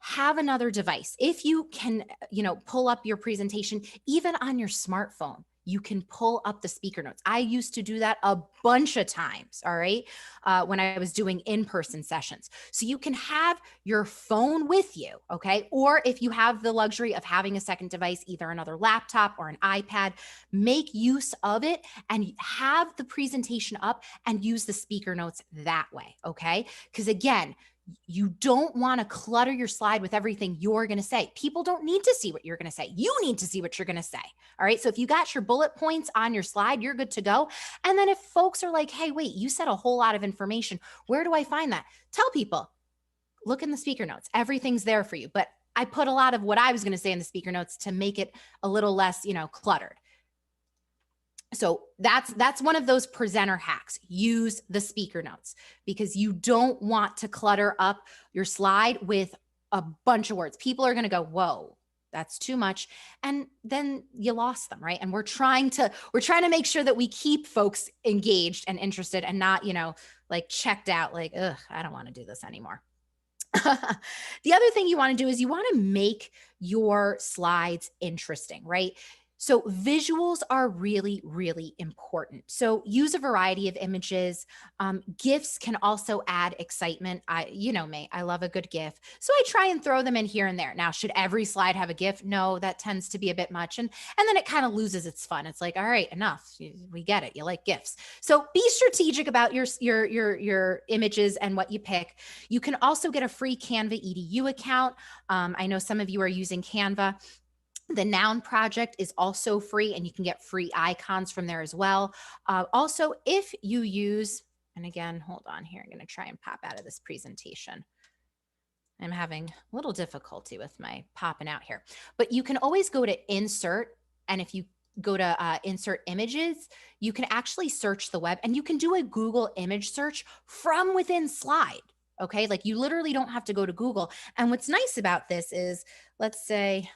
Have another device. If you can, pull up your presentation, even on your smartphone, you can pull up the speaker notes. I used to do that a bunch of times, all right, when I was doing in-person sessions. So you can have your phone with you, okay? Or if you have the luxury of having a second device, either another laptop or an iPad, make use of it and have the presentation up and use the speaker notes that way, okay? Because again, you don't want to clutter your slide with everything you're going to say. People don't need to see what you're going to say. You need to see what you're going to say. All right. So if you got your bullet points on your slide, you're good to go. And then if folks are like, hey, wait, you said a whole lot of information. Where do I find that? Tell people, look in the speaker notes. Everything's there for you. But I put a lot of what I was going to say in the speaker notes to make it a little less, cluttered. So that's one of those presenter hacks. Use the speaker notes because you don't want to clutter up your slide with a bunch of words. People are going to go, whoa, that's too much. And then you lost them, right? And we're trying to make sure that we keep folks engaged and interested and not, like checked out, like, ugh, I don't want to do this anymore. The other thing you want to do is you want to make your slides interesting, right? So visuals are really, really important. So use a variety of images. GIFs can also add excitement. You know me, I love a good GIF. So I try and throw them in here and there. Now, should every slide have a GIF? No, that tends to be a bit much. And then it kind of loses its fun. It's like, all right, enough. We get it. You like GIFs. So be strategic about your images and what you pick. You can also get a free Canva EDU account. I know some of you are using Canva. The Noun Project is also free and you can get free icons from there as well. Also, if you use, and again, hold on here, I'm going to try and pop out of this presentation. I'm having a little difficulty with my popping out here, but you can always go to insert. And if you go to insert images, you can actually search the web and you can do a Google image search from within slide. Okay. Like you literally don't have to go to Google. And what's nice about this is, let's say,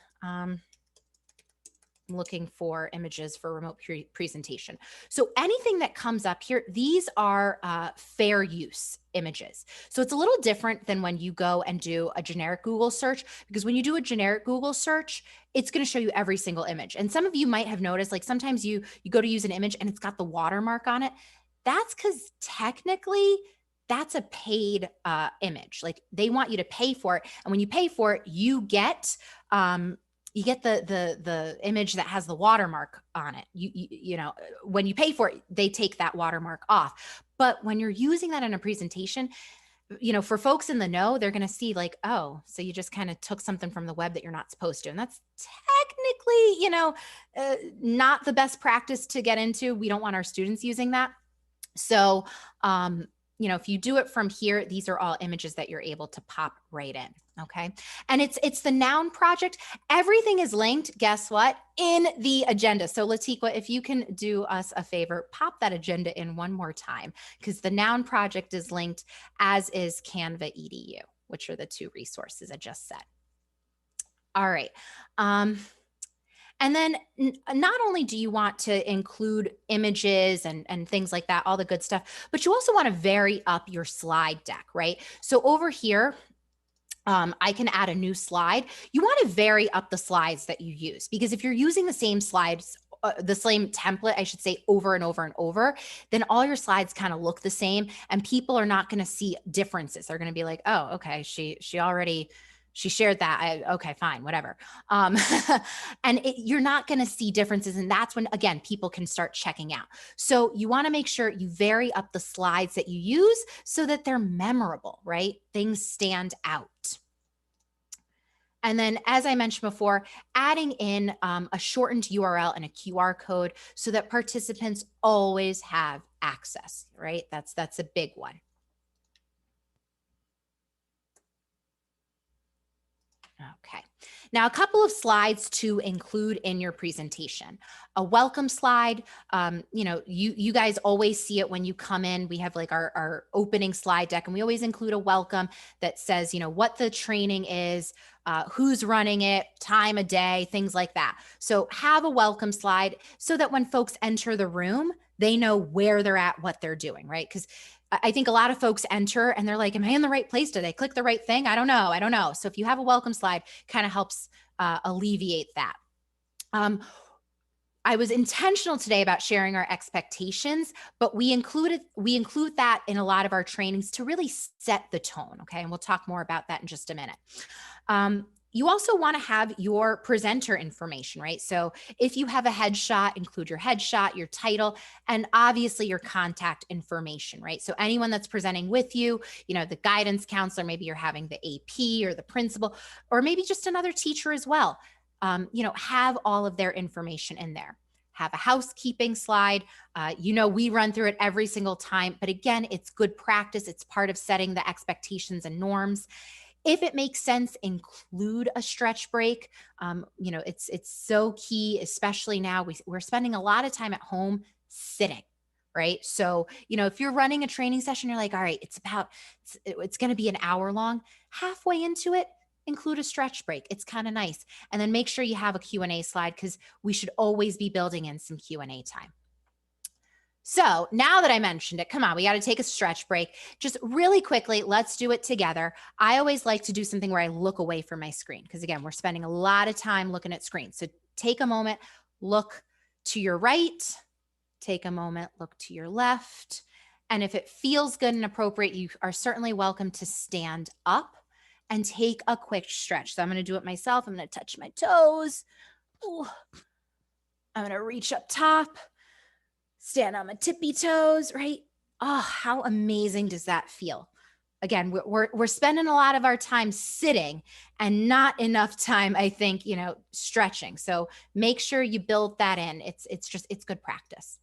looking for images for remote presentation. So anything that comes up here, these are fair use images. So it's a little different than when you go and do a generic Google search, because when you do a generic Google search, it's going to show you every single image. And some of you might have noticed, like sometimes you go to use an image and it's got the watermark on it. That's because technically that's a paid image. Like they want you to pay for it. And when you pay for it, you get the image that has the watermark on it. You know, when you pay for it, they take that watermark off. But when you're using that in a presentation, for folks in the know, they're going to see like, oh, so you just kind of took something from the web that you're not supposed to. And that's technically, not the best practice to get into. We don't want our students using that. So, if you do it from here, these are all images that you're able to pop right in. Okay. And it's the Noun Project. Everything is linked, guess what, in the agenda. So Latiqua, if you can do us a favor, pop that agenda in one more time, because the Noun Project is linked, as is Canva EDU, which are the two resources I just said. All right. And then not only do you want to include images and things like that, all the good stuff, but you also want to vary up your slide deck, right? So over here, I can add a new slide. You want to vary up the slides that you use, because if you're using the same slides, the same template, I should say, over and over and over, then all your slides kind of look the same and people are not going to see differences. They're going to be like, oh, okay, she shared that. Okay, fine, whatever. You're not going to see differences. And that's when, again, people can start checking out. So you want to make sure you vary up the slides that you use so that they're memorable, right? Things stand out. And then, as I mentioned before, adding in a shortened URL and a QR code so that participants always have access, right? That's a big one. Okay. Now, a couple of slides to include in your presentation. A welcome slide. You guys always see it when you come in. We have like our opening slide deck, and we always include a welcome that says, what the training is, who's running it, time of day, things like that. So have a welcome slide so that when folks enter the room, they know where they're at, what they're doing, right? Because I think a lot of folks enter and they're like, am I in the right place? Did I click the right thing? I don't know. So if you have a welcome slide, kind of helps alleviate that. I was intentional today about sharing our expectations, but we include that in a lot of our trainings to really set the tone. Okay. And we'll talk more about that in just a minute. You also want to have your presenter information, right? So if you have a headshot, include your headshot, your title, and obviously your contact information, right? So anyone that's presenting with you, the guidance counselor, maybe you're having the AP or the principal, or maybe just another teacher as well. Have all of their information in there. Have a housekeeping slide. We run through it every single time, but again, it's good practice. It's part of setting the expectations and norms. If it makes sense, include a stretch break. It's so key, especially now we're spending a lot of time at home sitting, right? So, if you're running a training session, you're like, all right, it's going to be an hour long. Halfway into it, include a stretch break. It's kind of nice. And then make sure you have a Q&A slide because we should always be building in some Q&A time. So now that I mentioned it, come on, we got to take a stretch break. Just really quickly, let's do it together. I always like to do something where I look away from my screen because again, we're spending a lot of time looking at screens. So take a moment, look to your right, take a moment, look to your left. And if it feels good and appropriate, you are certainly welcome to stand up and take a quick stretch. So I'm going to do it myself. I'm going to touch my toes. Ooh. I'm going to reach up top. Stand on my tippy toes, right? Oh, how amazing does that feel? Again, we're spending a lot of our time sitting and not enough time, I think, stretching. So make sure you build that in. It's good practice.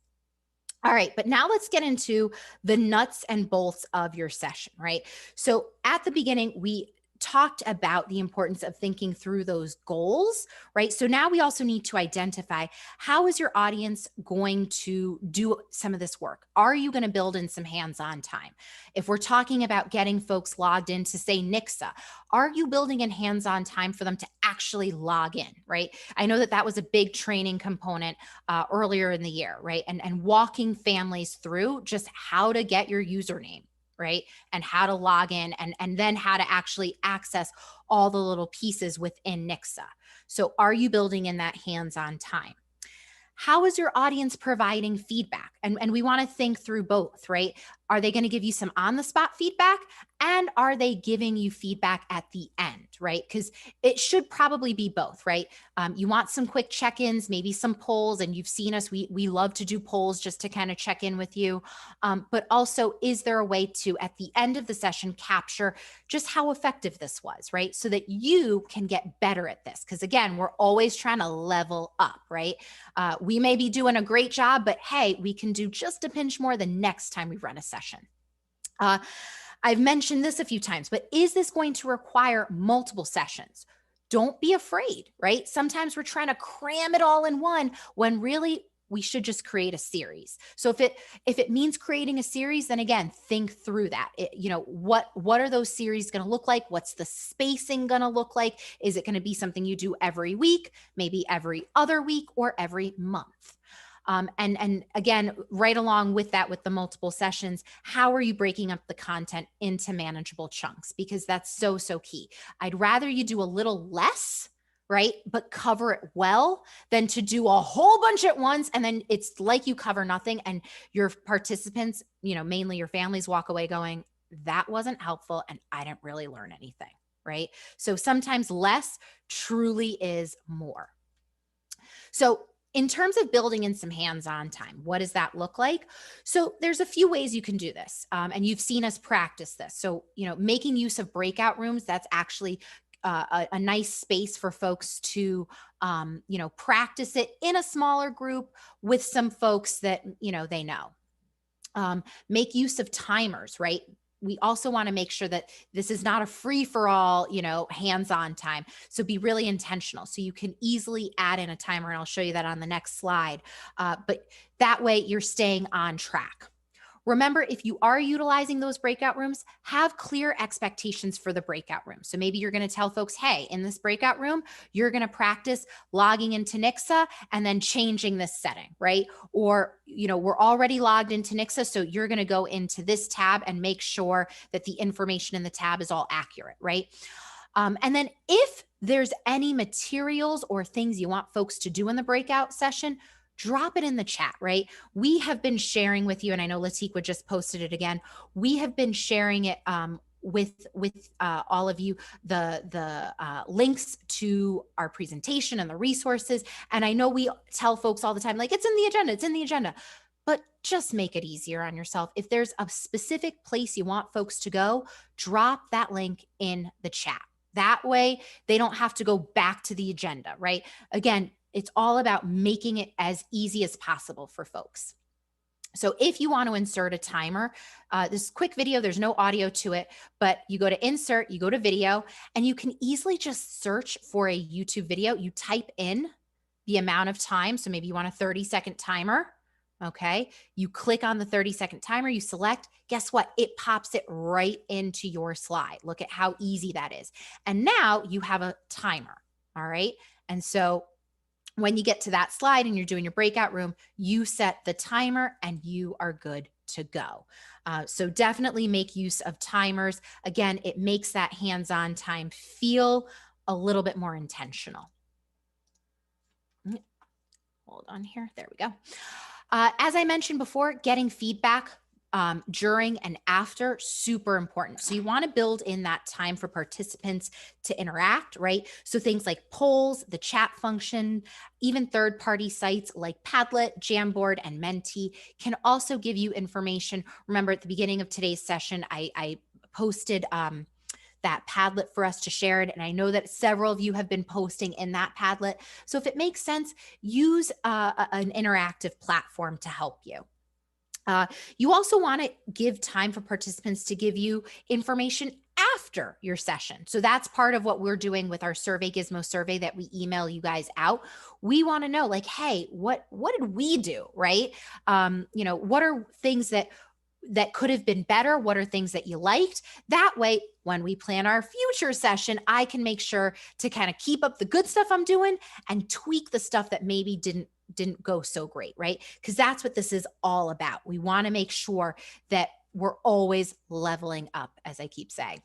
All right, but now let's get into the nuts and bolts of your session, right? So at the beginning, we talked about the importance of thinking through those goals, right? So now we also need to identify how is your audience going to do some of this work? Are you going to build in some hands-on time? If we're talking about getting folks logged in to say Nixa, are you building in hands-on time for them to actually log in, right? I know that was a big training component earlier in the year, right? And walking families through just how to get your username, right? And how to log in and then how to actually access all the little pieces within Nixa. So are you building in that hands-on time? How is your audience providing feedback? And we want to think through both, right? Are they going to give you some on-the-spot feedback? And are they giving you feedback at the end, right? Because it should probably be both, right? You want some quick check-ins, maybe some polls, and you've seen us, we love to do polls just to kind of check in with you. But also, is there a way to, at the end of the session, capture just how effective this was, right? So that you can get better at this. Because again, we're always trying to level up, right? We may be doing a great job, but hey, we can do just a pinch more the next time we run a session. I've mentioned this a few times, but is this going to require multiple sessions? Don't be afraid, right? Sometimes we're trying to cram it all in one when really we should just create a series. So if it means creating a series, then again, think through that. What are those series going to look like? What's the spacing going to look like? Is it going to be something you do every week, maybe every other week, or every month? And again, right along with that, with the multiple sessions, how are you breaking up the content into manageable chunks? Because that's so, so key. I'd rather you do a little less, right, but cover it well than to do a whole bunch at once. And then it's like you cover nothing. And your participants, mainly your families, walk away going, that wasn't helpful. And I didn't really learn anything, right? So sometimes less truly is more. So in terms of building in some hands-on time, what does that look like? So there's a few ways you can do this. And you've seen us practice this. So, making use of breakout rooms, that's actually a nice space for folks to, practice it in a smaller group with some folks that, they know. Make use of timers, right? we also want to make sure that this is not a free for all, you know, hands-on time. So be really intentional. So you can easily add in a timer, and I'll show you that on the next slide. But that way you're staying on track. Remember, if you are utilizing those breakout rooms, have clear expectations for the breakout room. So maybe you're going to tell folks, hey, in this breakout room, you're going to practice logging into Nixa and then changing this setting, right? Or, you know, we're already logged into Nixa, so you're going to go into this tab and make sure that the information in the tab is all accurate, right? And then if there's any materials or things you want folks to do in the breakout session, drop it in the chat, right? We have been sharing with you, and I know Latiqua just posted it again. We have been sharing it with all of you, the links to our presentation and the resources. And I know we tell folks all the time, like, it's in the agenda, it's in the agenda. But just make it easier on yourself. If there's a specific place you want folks to go, drop that link in the chat. That way they don't have to go back to the agenda, right? Again, it's all about making it as easy as possible for folks. So if you want to insert a timer, this quick video, there's no audio to it, but you go to insert, you go to video, and you can easily just search for a YouTube video. You type in the amount of time. So maybe you want a 30-second timer. Okay. You click on the 30-second timer, you select, guess what? It pops it right into your slide. Look at how easy that is. And now you have a timer. All right. And so when you get to that slide and you're doing your breakout room, you set the timer and you are good to go. So definitely make use of timers. Again, it makes that hands-on time feel a little bit more intentional. Hold on here. There we go. As I mentioned before, getting feedback during and after, super important. So you want to build in that time for participants to interact, right? So things like polls, the chat function, even third-party sites like Padlet, Jamboard, and Menti can also give you information. Remember, at the beginning of today's session, I posted that Padlet for us to share it. And I know that several of you have been posting in that Padlet. So if it makes sense, use an interactive platform to help you. You also want to give time for participants to give you information after your session. So that's part of what we're doing with our Survey Gizmo survey that we email you guys out. We want to know, like, hey, what did we do, right? You know, what are things that could have been better? What are things that you liked? That way, when we plan our future session, I can make sure to kind of keep up the good stuff I'm doing and tweak the stuff that maybe didn't go so great, right? Because that's what this is all about. We want to make sure that we're always leveling up, as I keep saying.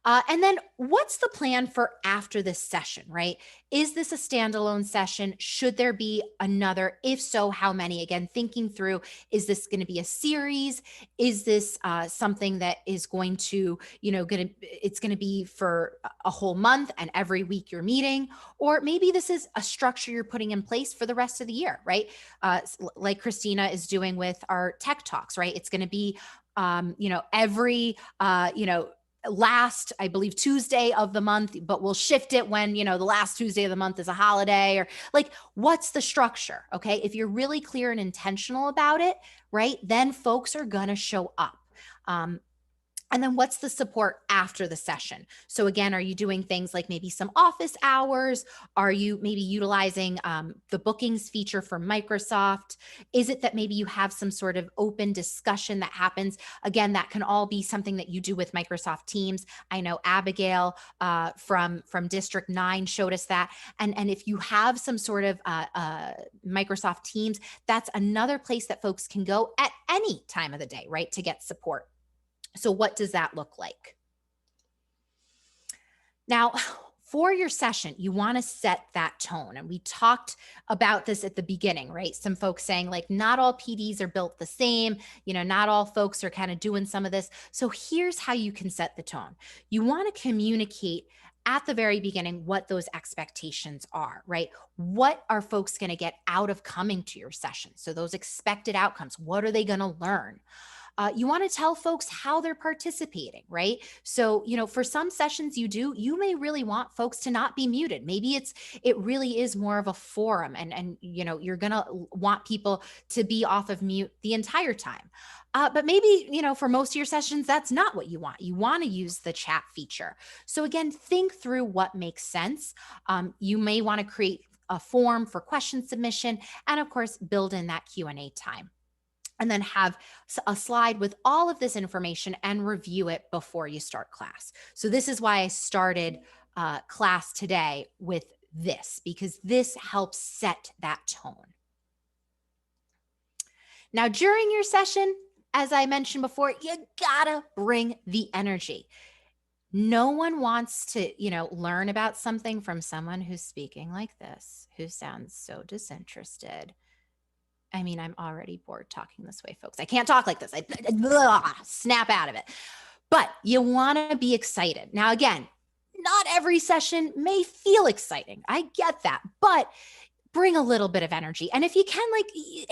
And then what's the plan for after this session, right? Is this a standalone session? Should there be another? If so, how many? Again, thinking through, is this going to be a series? Is this something that is going to, you know, it's going to be for a whole month and every week you're meeting? Or maybe this is a structure you're putting in place for the rest of the year, right? Like Christina is doing with our tech talks, right? It's going to be, you know, every, you know, last, I believe, Tuesday of the month, but we'll shift it when, you know, the last Tuesday of the month is a holiday, or like, what's the structure? Okay. If you're really clear and intentional about it, right, then folks are going to show up. And then what's the support after the session? So again, are you doing things like maybe some office hours? Are you maybe utilizing the bookings feature from Microsoft? Is it that maybe you have some sort of open discussion that happens? Again, that can all be something that you do with Microsoft Teams. I know Abigail from District 9 showed us that. And if you have some sort of Microsoft Teams, that's another place that folks can go at any time of the day, right, to get support. So what does that look like? Now, for your session, you want to set that tone. And we talked about this at the beginning, right? Some folks saying, like, not all PDs are built the same. You know, not all folks are kind of doing some of this. So here's how you can set the tone. You want to communicate at the very beginning what those expectations are, right? What are folks going to get out of coming to your session? So those expected outcomes, what are they going to learn? You want to tell folks how they're participating, right? So, for some sessions you may really want folks to not be muted. Maybe it really is more of a forum and you're going to want people to be off of mute the entire time. But maybe, for most of your sessions, that's not what you want. You want to use the chat feature. So again, think through what makes sense. You may want to create a form for question submission, and of course, build in that Q&A time. And then have a slide with all of this information and review it before you start class. So this is why I started class today with this, because this helps set that tone. Now, during your session, as I mentioned before, you gotta bring the energy. No one wants to, learn about something from someone who's speaking like this, who sounds so disinterested. I mean, I'm already bored talking this way, folks. I can't talk like this. I snap out of it. But you want to be excited. Now, again, not every session may feel exciting. I get that. But bring a little bit of energy. And if you can,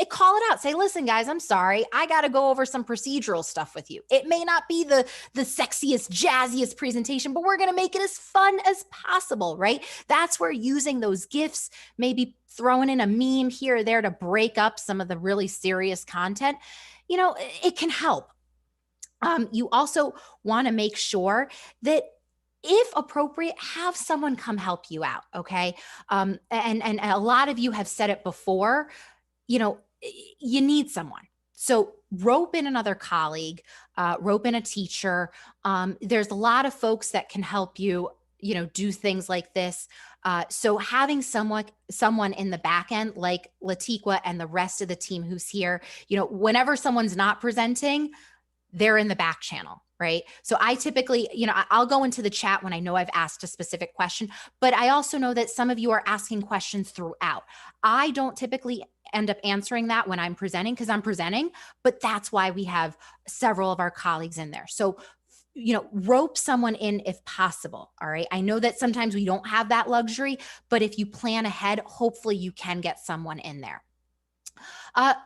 call it out. Say, listen, guys, I'm sorry. I got to go over some procedural stuff with you. It may not be the sexiest, jazziest presentation, but we're going to make it as fun as possible, right? That's where using those GIFs, maybe throwing in a meme here or there to break up some of the really serious content, it can help. You also want to make sure that, if appropriate, have someone come help you out, okay? And a lot of you have said it before, you need someone. So rope in another colleague, rope in a teacher. There's a lot of folks that can help you, do things like this. So having someone in the back end, like Latiqua and the rest of the team who's here, whenever someone's not presenting, they're in the back channel, right? So I typically, I'll go into the chat when I know I've asked a specific question, but I also know that some of you are asking questions throughout. I don't typically end up answering that when I'm presenting because I'm presenting, but that's why we have several of our colleagues in there. So, rope someone in if possible, all right? I know that sometimes we don't have that luxury, but if you plan ahead, hopefully you can get someone in there.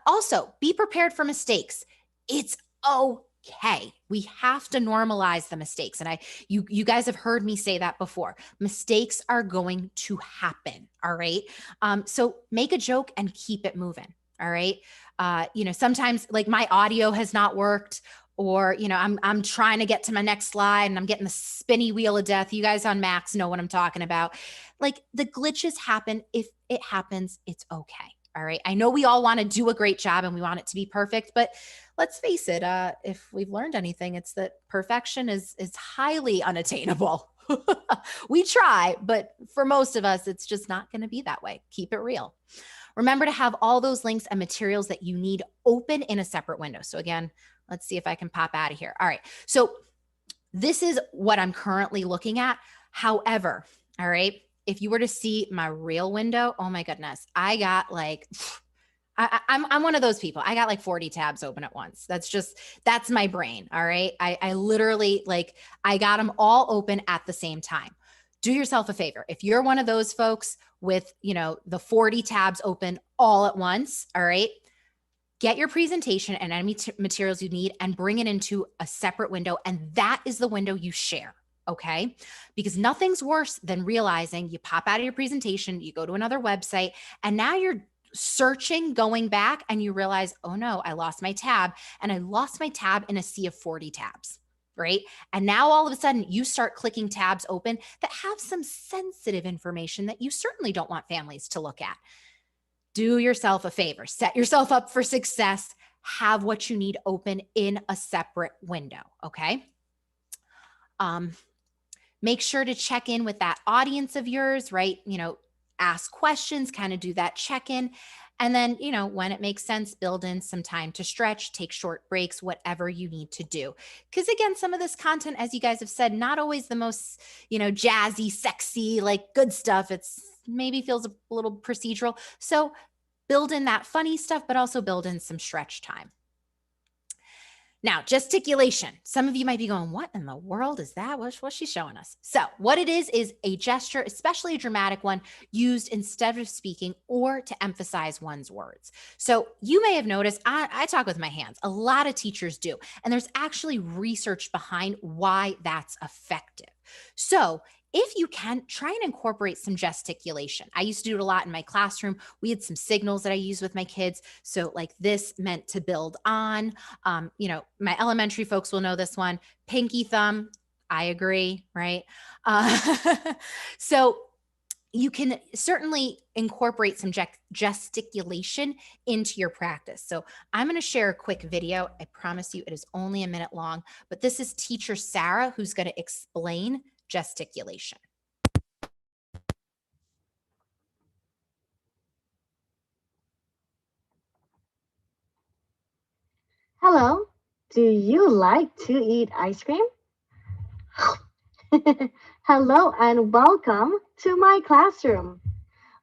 Also, be prepared for mistakes. It's okay. We have to normalize the mistakes. And you guys have heard me say that before. Mistakes are going to happen. All right. So make a joke and keep it moving. All right. Sometimes like my audio has not worked, or, I'm trying to get to my next slide and I'm getting the spinny wheel of death. You guys on Macs know what I'm talking about. Like, the glitches happen. If it happens, it's okay. All right. I know we all want to do a great job and we want it to be perfect, but let's face it. If we've learned anything, it's that perfection is highly unattainable. We try, but for most of us, it's just not going to be that way. Keep it real. Remember to have all those links and materials that you need open in a separate window. So again, let's see if I can pop out of here. All right. So this is what I'm currently looking at. However, all right, if you were to see my real window, oh my goodness, I got I'm one of those people. I got 40 tabs open at once. That's my brain. All right. I literally I got them all open at the same time. Do yourself a favor. If you're one of those folks with, the 40 tabs open all at once, all right, get your presentation and any materials you need and bring it into a separate window. And that is the window you share. Okay. Because nothing's worse than realizing you pop out of your presentation, you go to another website, and now you're searching, going back, and you realize, oh no, I lost my tab, and I lost my tab in a sea of 40 tabs, right? And now all of a sudden you start clicking tabs open that have some sensitive information that you certainly don't want families to look at. Do yourself a favor, set yourself up for success, have what you need open in a separate window, okay? Make sure to check in with that audience of yours, right? Ask questions, kind of do that check-in. And then, when it makes sense, build in some time to stretch, take short breaks, whatever you need to do. Because again, some of this content, as you guys have said, not always the most, jazzy, sexy, good stuff. It's maybe feels a little procedural. So build in that funny stuff, but also build in some stretch time. Now, gesticulation. Some of you might be going, what in the world is that? What's she showing us? So what it is a gesture, especially a dramatic one, used instead of speaking or to emphasize one's words. So you may have noticed, I talk with my hands. A lot of teachers do. And there's actually research behind why that's effective. So if you can, try and incorporate some gesticulation. I used to do it a lot in my classroom. We had some signals that I used with my kids. So like this meant to build on. My elementary folks will know this one. Pinky thumb. I agree, right? So you can certainly incorporate some gesticulation into your practice. So I'm going to share a quick video. I promise you it is only a minute long, but this is teacher Sarah who's going to explain gesticulation. Hello, do you like to eat ice cream? Hello and welcome to my classroom.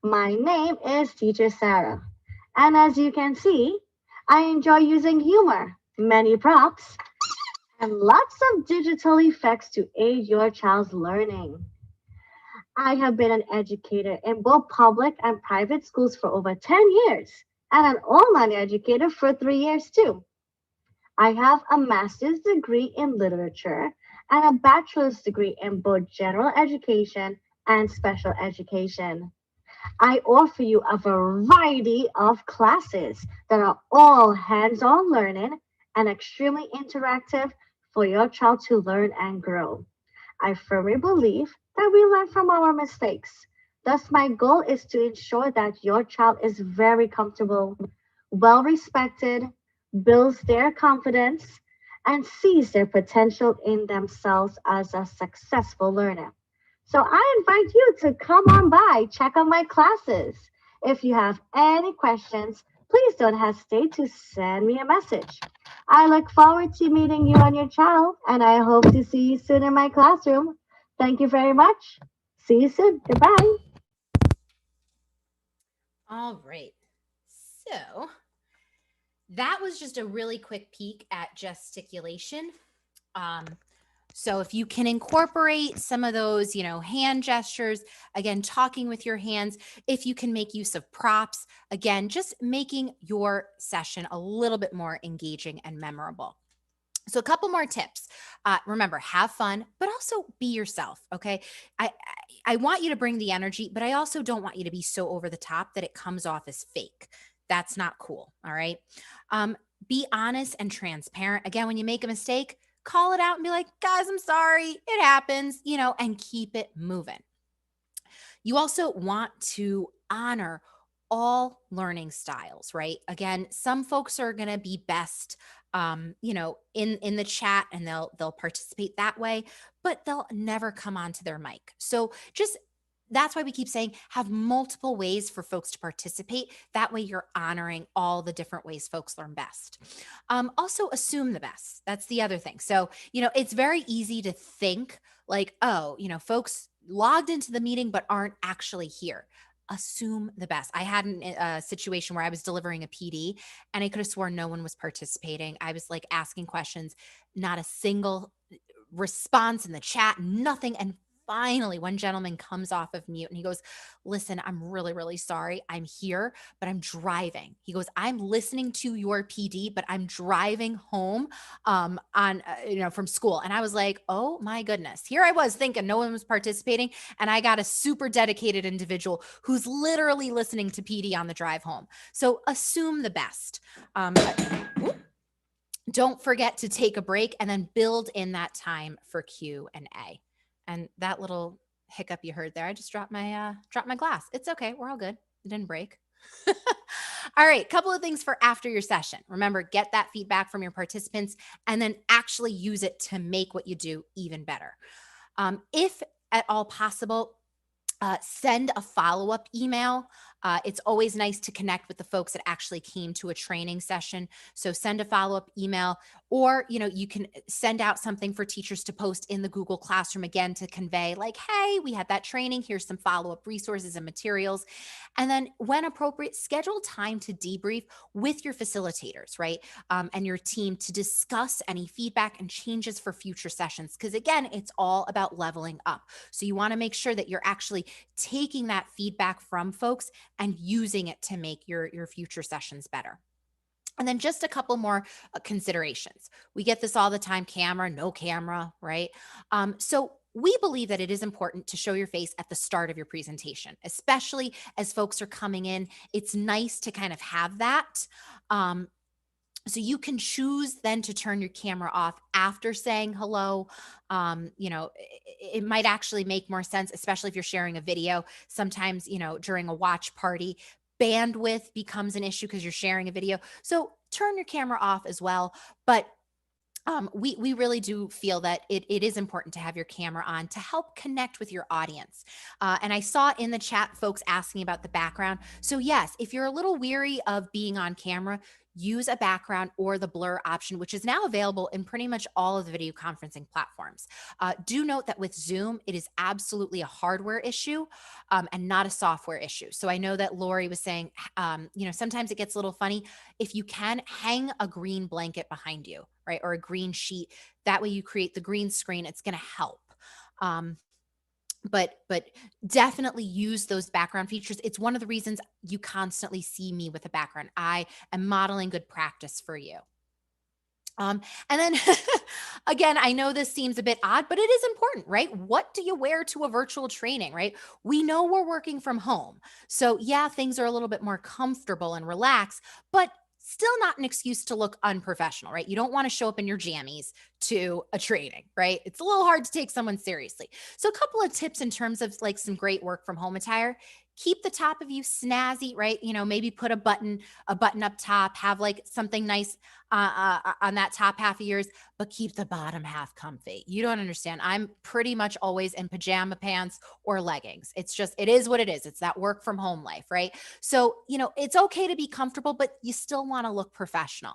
My name is Teacher Sarah, and as you can see, I enjoy using humor, many props, and lots of digital effects to aid your child's learning. I have been an educator in both public and private schools for over 10 years, and an online educator for 3 years too. I have a master's degree in literature and a bachelor's degree in both general education and special education. I offer you a variety of classes that are all hands-on learning and extremely interactive for your child to learn and grow. I firmly believe that we learn from our mistakes. Thus, my goal is to ensure that your child is very comfortable, well respected, builds their confidence, and sees their potential in themselves as a successful learner. So I invite you to come on by, check out my classes. If you have any questions, please don't hesitate to send me a message. I look forward to meeting you and your child, and I hope to see you soon in my classroom. Thank you very much. See you soon. Goodbye. All right. So that was just a really quick peek at gesticulation. So if you can incorporate some of those, hand gestures, again, talking with your hands, if you can make use of props, again, just making your session a little bit more engaging and memorable. So a couple more tips. Remember, have fun, but also be yourself, okay? I want you to bring the energy, but I also don't want you to be so over the top that it comes off as fake. That's not cool, all right? Be honest and transparent. Again, when you make a mistake, call it out and be like, guys, I'm sorry, it happens, and keep it moving. You also want to honor all learning styles, right? Again, some folks are going to be best, in the chat, and they'll participate that way, but they'll never come onto their mic. So that's why we keep saying have multiple ways for folks to participate. That way you're honoring all the different ways folks learn best. Also assume the best. That's the other thing. So, it's very easy to think like, oh, folks logged into the meeting but aren't actually here. Assume the best. I had a situation where I was delivering a PD and I could have sworn no one was participating. I was like asking questions, not a single response in the chat, nothing. And finally, one gentleman comes off of mute and he goes, listen, I'm really, really sorry. I'm here, but I'm driving. He goes, I'm listening to your PD, but I'm driving home from school. And I was like, oh my goodness. Here I was thinking no one was participating. And I got a super dedicated individual who's literally listening to PD on the drive home. So assume the best. Don't forget to take a break and then build in that time for Q&A. And that little hiccup you heard there, I just dropped my glass. It's okay. We're all good. It didn't break. All right. Couple of things for after your session. Remember, get that feedback from your participants and then actually use it to make what you do even better. If at all possible, send a follow-up email It's always nice to connect with the folks that actually came to a training session. So send a follow-up email, or, you know, you can send out something for teachers to post in the Google Classroom again to convey like, hey, we had that training. Here's some follow-up resources and materials. And then when appropriate, schedule time to debrief with your facilitators, right? And your team to discuss any feedback and changes for future sessions. Because again, it's all about leveling up. So you want to make sure that you're actually taking that feedback from folks and using it to make your future sessions better. And then just a couple more considerations. We get this all the time, camera, no camera, right? So we believe that it is important to show your face at the start of your presentation, especially as folks are coming in. It's nice to kind of have that. So you can choose then to turn your camera off after saying hello. You know, it might actually make more sense, especially if you're sharing a video. Sometimes, you know, during a watch party, bandwidth becomes an issue because you're sharing a video. So turn your camera off as well. But we really do feel that it is important to have your camera on to help connect with your audience. And I saw in the chat folks asking about the background. So yes, if you're a little weary of being on camera, use a background or the blur option, which is now available in pretty much all of the video conferencing platforms. Do note that with Zoom, it is absolutely a hardware issue and not a software issue. So I know that Lori was saying, you know, sometimes it gets a little funny. If you can, hang a green blanket behind you, right? Or a green sheet. That way you create the green screen. It's going to help. But definitely use those background features. It's one of the reasons you constantly see me with a background. I am modeling good practice for you. And then again, I know this seems a bit odd, but it is important, right? What do you wear to a virtual training, right? We know we're working from home. So yeah, things are a little bit more comfortable and relaxed, but still not an excuse to look unprofessional, right? You don't want to show up in your jammies to a training, right? It's a little hard to take someone seriously. So a couple of tips in terms of like some great work from home attire. Keep the top of you snazzy, right? You know, maybe put a button up top, have like something nice on that top half of yours, but keep the bottom half comfy. You don't understand. I'm pretty much always in pajama pants or leggings. It's just, it is what it is. It's that work from home life, right? So, you know, it's okay to be comfortable, but you still want to look professional.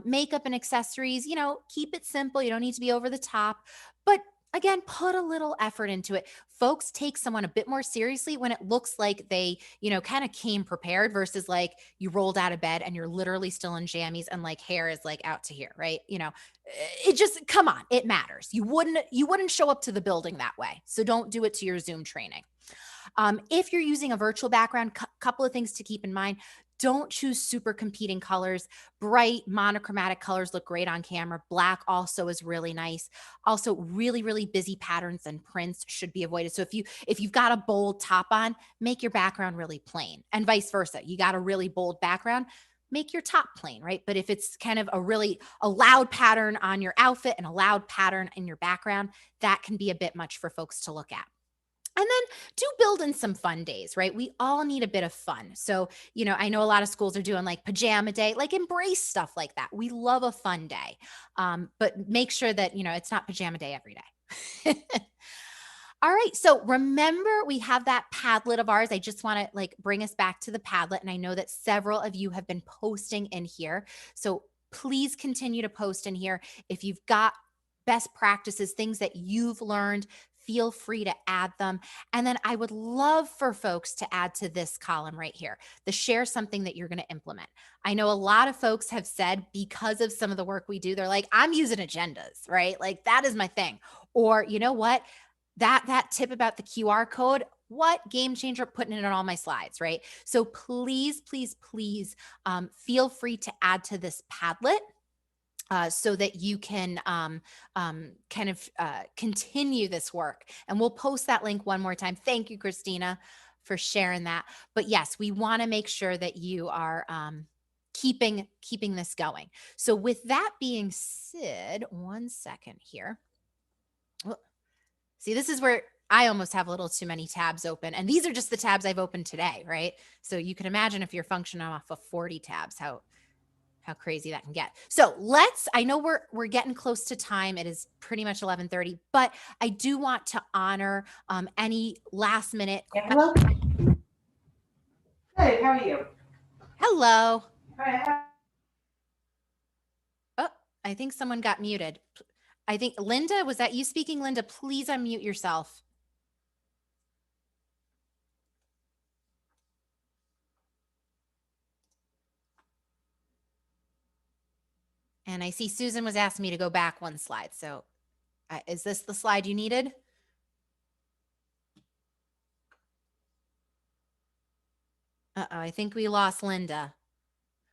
Makeup and accessories, you know, keep it simple. You don't need to be over the top, but again, put a little effort into it. Folks take someone a bit more seriously when it looks like they, you know, kind of came prepared versus like you rolled out of bed and you're literally still in jammies and like hair is like out to here, right? You know, it just, come on, it matters. You wouldn't show up to the building that way. So don't do it to your Zoom training. If you're using a virtual background, couple of things to keep in mind. Don't choose super competing colors. Bright monochromatic colors look great on camera. Black also is really nice. Also, really, really busy patterns and prints should be avoided. So if you've got a bold top on, make your background really plain, and vice versa. You got a really bold background, make your top plain, right? But if it's kind of a loud pattern on your outfit and a loud pattern in your background, that can be a bit much for folks to look at. And then do build in some fun days, right? We all need a bit of fun. So, you know, I know a lot of schools are doing like pajama day, like embrace stuff like that. We love a fun day, but make sure that, you know, it's not pajama day every day. All right. So remember, we have that Padlet of ours. I just want to like bring us back to the Padlet. And I know that several of you have been posting in here. So please continue to post in here. If you've got best practices, things that you've learned, feel free to add them. And then I would love for folks to add to this column right here, the share something that you're going to implement. I know a lot of folks have said, because of some of the work we do, they're like, I'm using agendas, right? Like that is my thing. Or you know what? That tip about the QR code, what game changer, putting it on all my slides, right? So please, please, please feel free to add to this Padlet. So that you can kind of continue this work. And we'll post that link one more time. Thank you, Christina, for sharing that. But yes, we want to make sure that you are keeping this going. So with that being said, 1 second here. Oh, see, this is where I almost have a little too many tabs open. And these are just the tabs I've opened today, right? So you can imagine if you're functioning off of 40 tabs, how crazy that can get. So I know we're getting close to time. It is pretty much 11:30, but I do want to honor any last minute. Hey, Hey, how are you? Hello. Hi. Oh, I think someone got muted. I think Linda, was that you speaking? Linda, please unmute yourself. And I see Susan was asking me to go back one slide. So is this the slide you needed? Uh-oh, I think we lost Linda.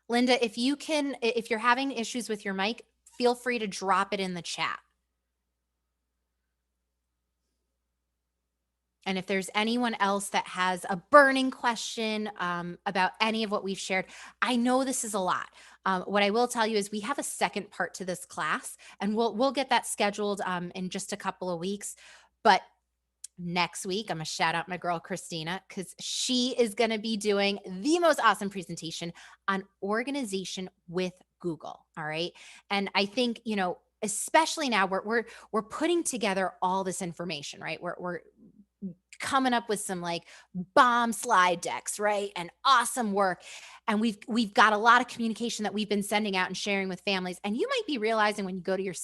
Linda, if you're having issues with your mic, feel free to drop it in the chat. And if there's anyone else that has a burning question about any of what we've shared, I know this is a lot. What I will tell you is we have a second part to this class, and we'll get that scheduled in just a couple of weeks. But next week, I'm going to shout out my girl, Christina, because she is going to be doing the most awesome presentation on organization with Google. All right. And I think, especially now we're putting together all this information, right? We're coming up with some like bomb slide decks, right? And awesome work. And we've got a lot of communication that we've been sending out and sharing with families. And you might be realizing when you go to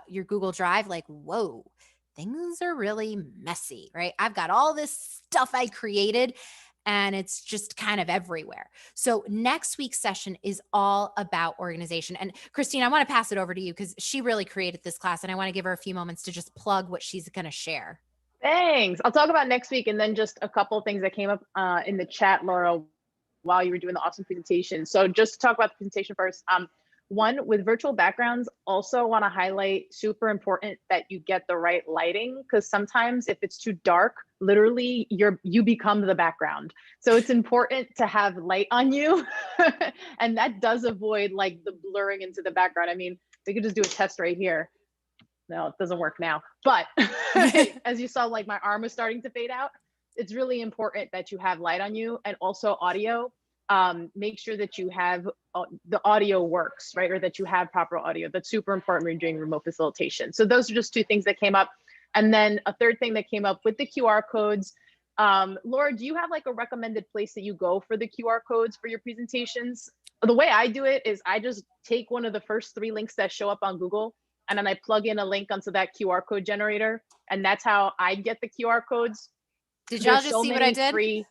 your Google Drive, like, whoa, things are really messy, right? I've got all this stuff I created and it's just kind of everywhere. So next week's session is all about organization. And Christine, I want to pass it over to you because she really created this class and I want to give her a few moments to just plug what she's going to share. Thanks. I'll talk about next week and then just a couple of things that came up in the chat, Laura, while you were doing the awesome presentation. So just to talk about the presentation first. One, with virtual backgrounds, also want to highlight super important that you get the right lighting, because sometimes if it's too dark, literally you become the background. So it's important to have light on you. And that does avoid like the blurring into the background. I mean, we could just do a test right here. No, it doesn't work now. But as you saw, like my arm was starting to fade out. It's really important that you have light on you and also audio. Make sure that you have the audio works, right? Or that you have proper audio. That's super important when you're doing remote facilitation. So those are just two things that came up. And then a third thing that came up with the QR codes. Laura, do you have like a recommended place that you go for the QR codes for your presentations? The way I do it is I just take one of the first 3 links that show up on Google, and then I plug in a link onto that QR code generator. And that's how I get the QR codes. Did y'all just see what I did?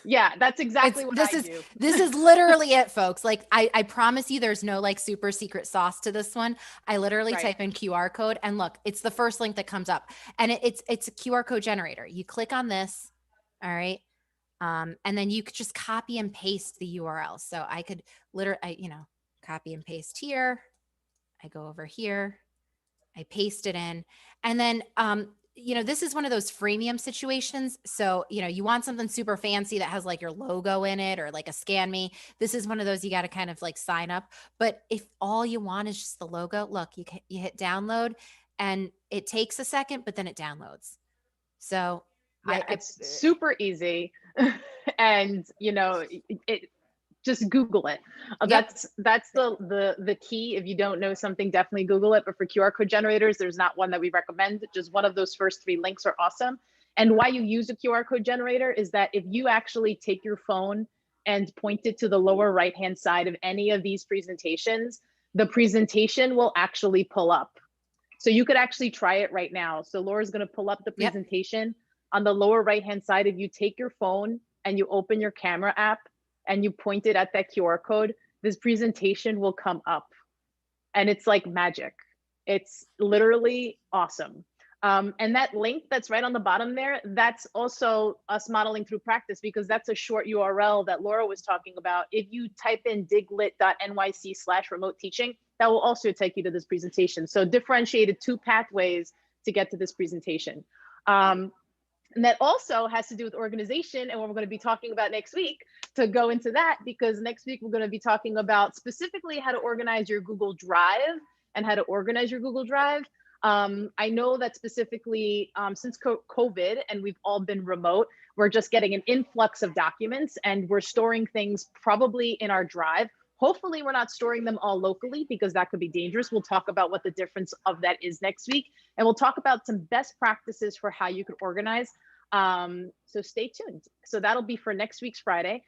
Yeah, that's exactly what I do. This is literally it, folks. Like I promise you there's no like super secret sauce to this one. I literally type in QR code and look, it's the first link that comes up. And it's a QR code generator. You click on this, all right? And then you could just copy and paste the URL. So I could literally, copy and paste here. I go over here. I paste it in. And then, this is one of those freemium situations. So, you want something super fancy that has like your logo in it or like a scan me. This is one of those you got to kind of like sign up. But if all you want is just the logo, look, you hit download and it takes a second, but then it downloads. So yeah, it's super easy. And, just Google it. That's the key. If you don't know something, definitely Google it. But for QR code generators, there's not one that we recommend. Just one of those first 3 links are awesome. And why you use a QR code generator is that if you actually take your phone and point it to the lower right-hand side of any of these presentations, the presentation will actually pull up. So you could actually try it right now. So Laura's going to pull up the presentation. On the lower right-hand side. If you take your phone and you open your camera app, and you point it at that QR code, this presentation will come up. And it's like magic. It's literally awesome. And that link that's right on the bottom there, that's also us modeling through practice, because that's a short URL that Laura was talking about. If you type in diglit.nyc/remote teaching, that will also take you to this presentation. So differentiated 2 pathways to get to this presentation. And that also has to do with organization and what we're going to be talking about next week, to go into that, because next week we're going to be talking about specifically how to organize your Google Drive and how to organize your Google Drive. I know that specifically since COVID and we've all been remote, we're just getting an influx of documents and we're storing things probably in our Drive. Hopefully we're not storing them all locally, because that could be dangerous. We'll talk about what the difference of that is next week. And we'll talk about some best practices for how you could organize. So stay tuned. So that'll be for next week's Friday.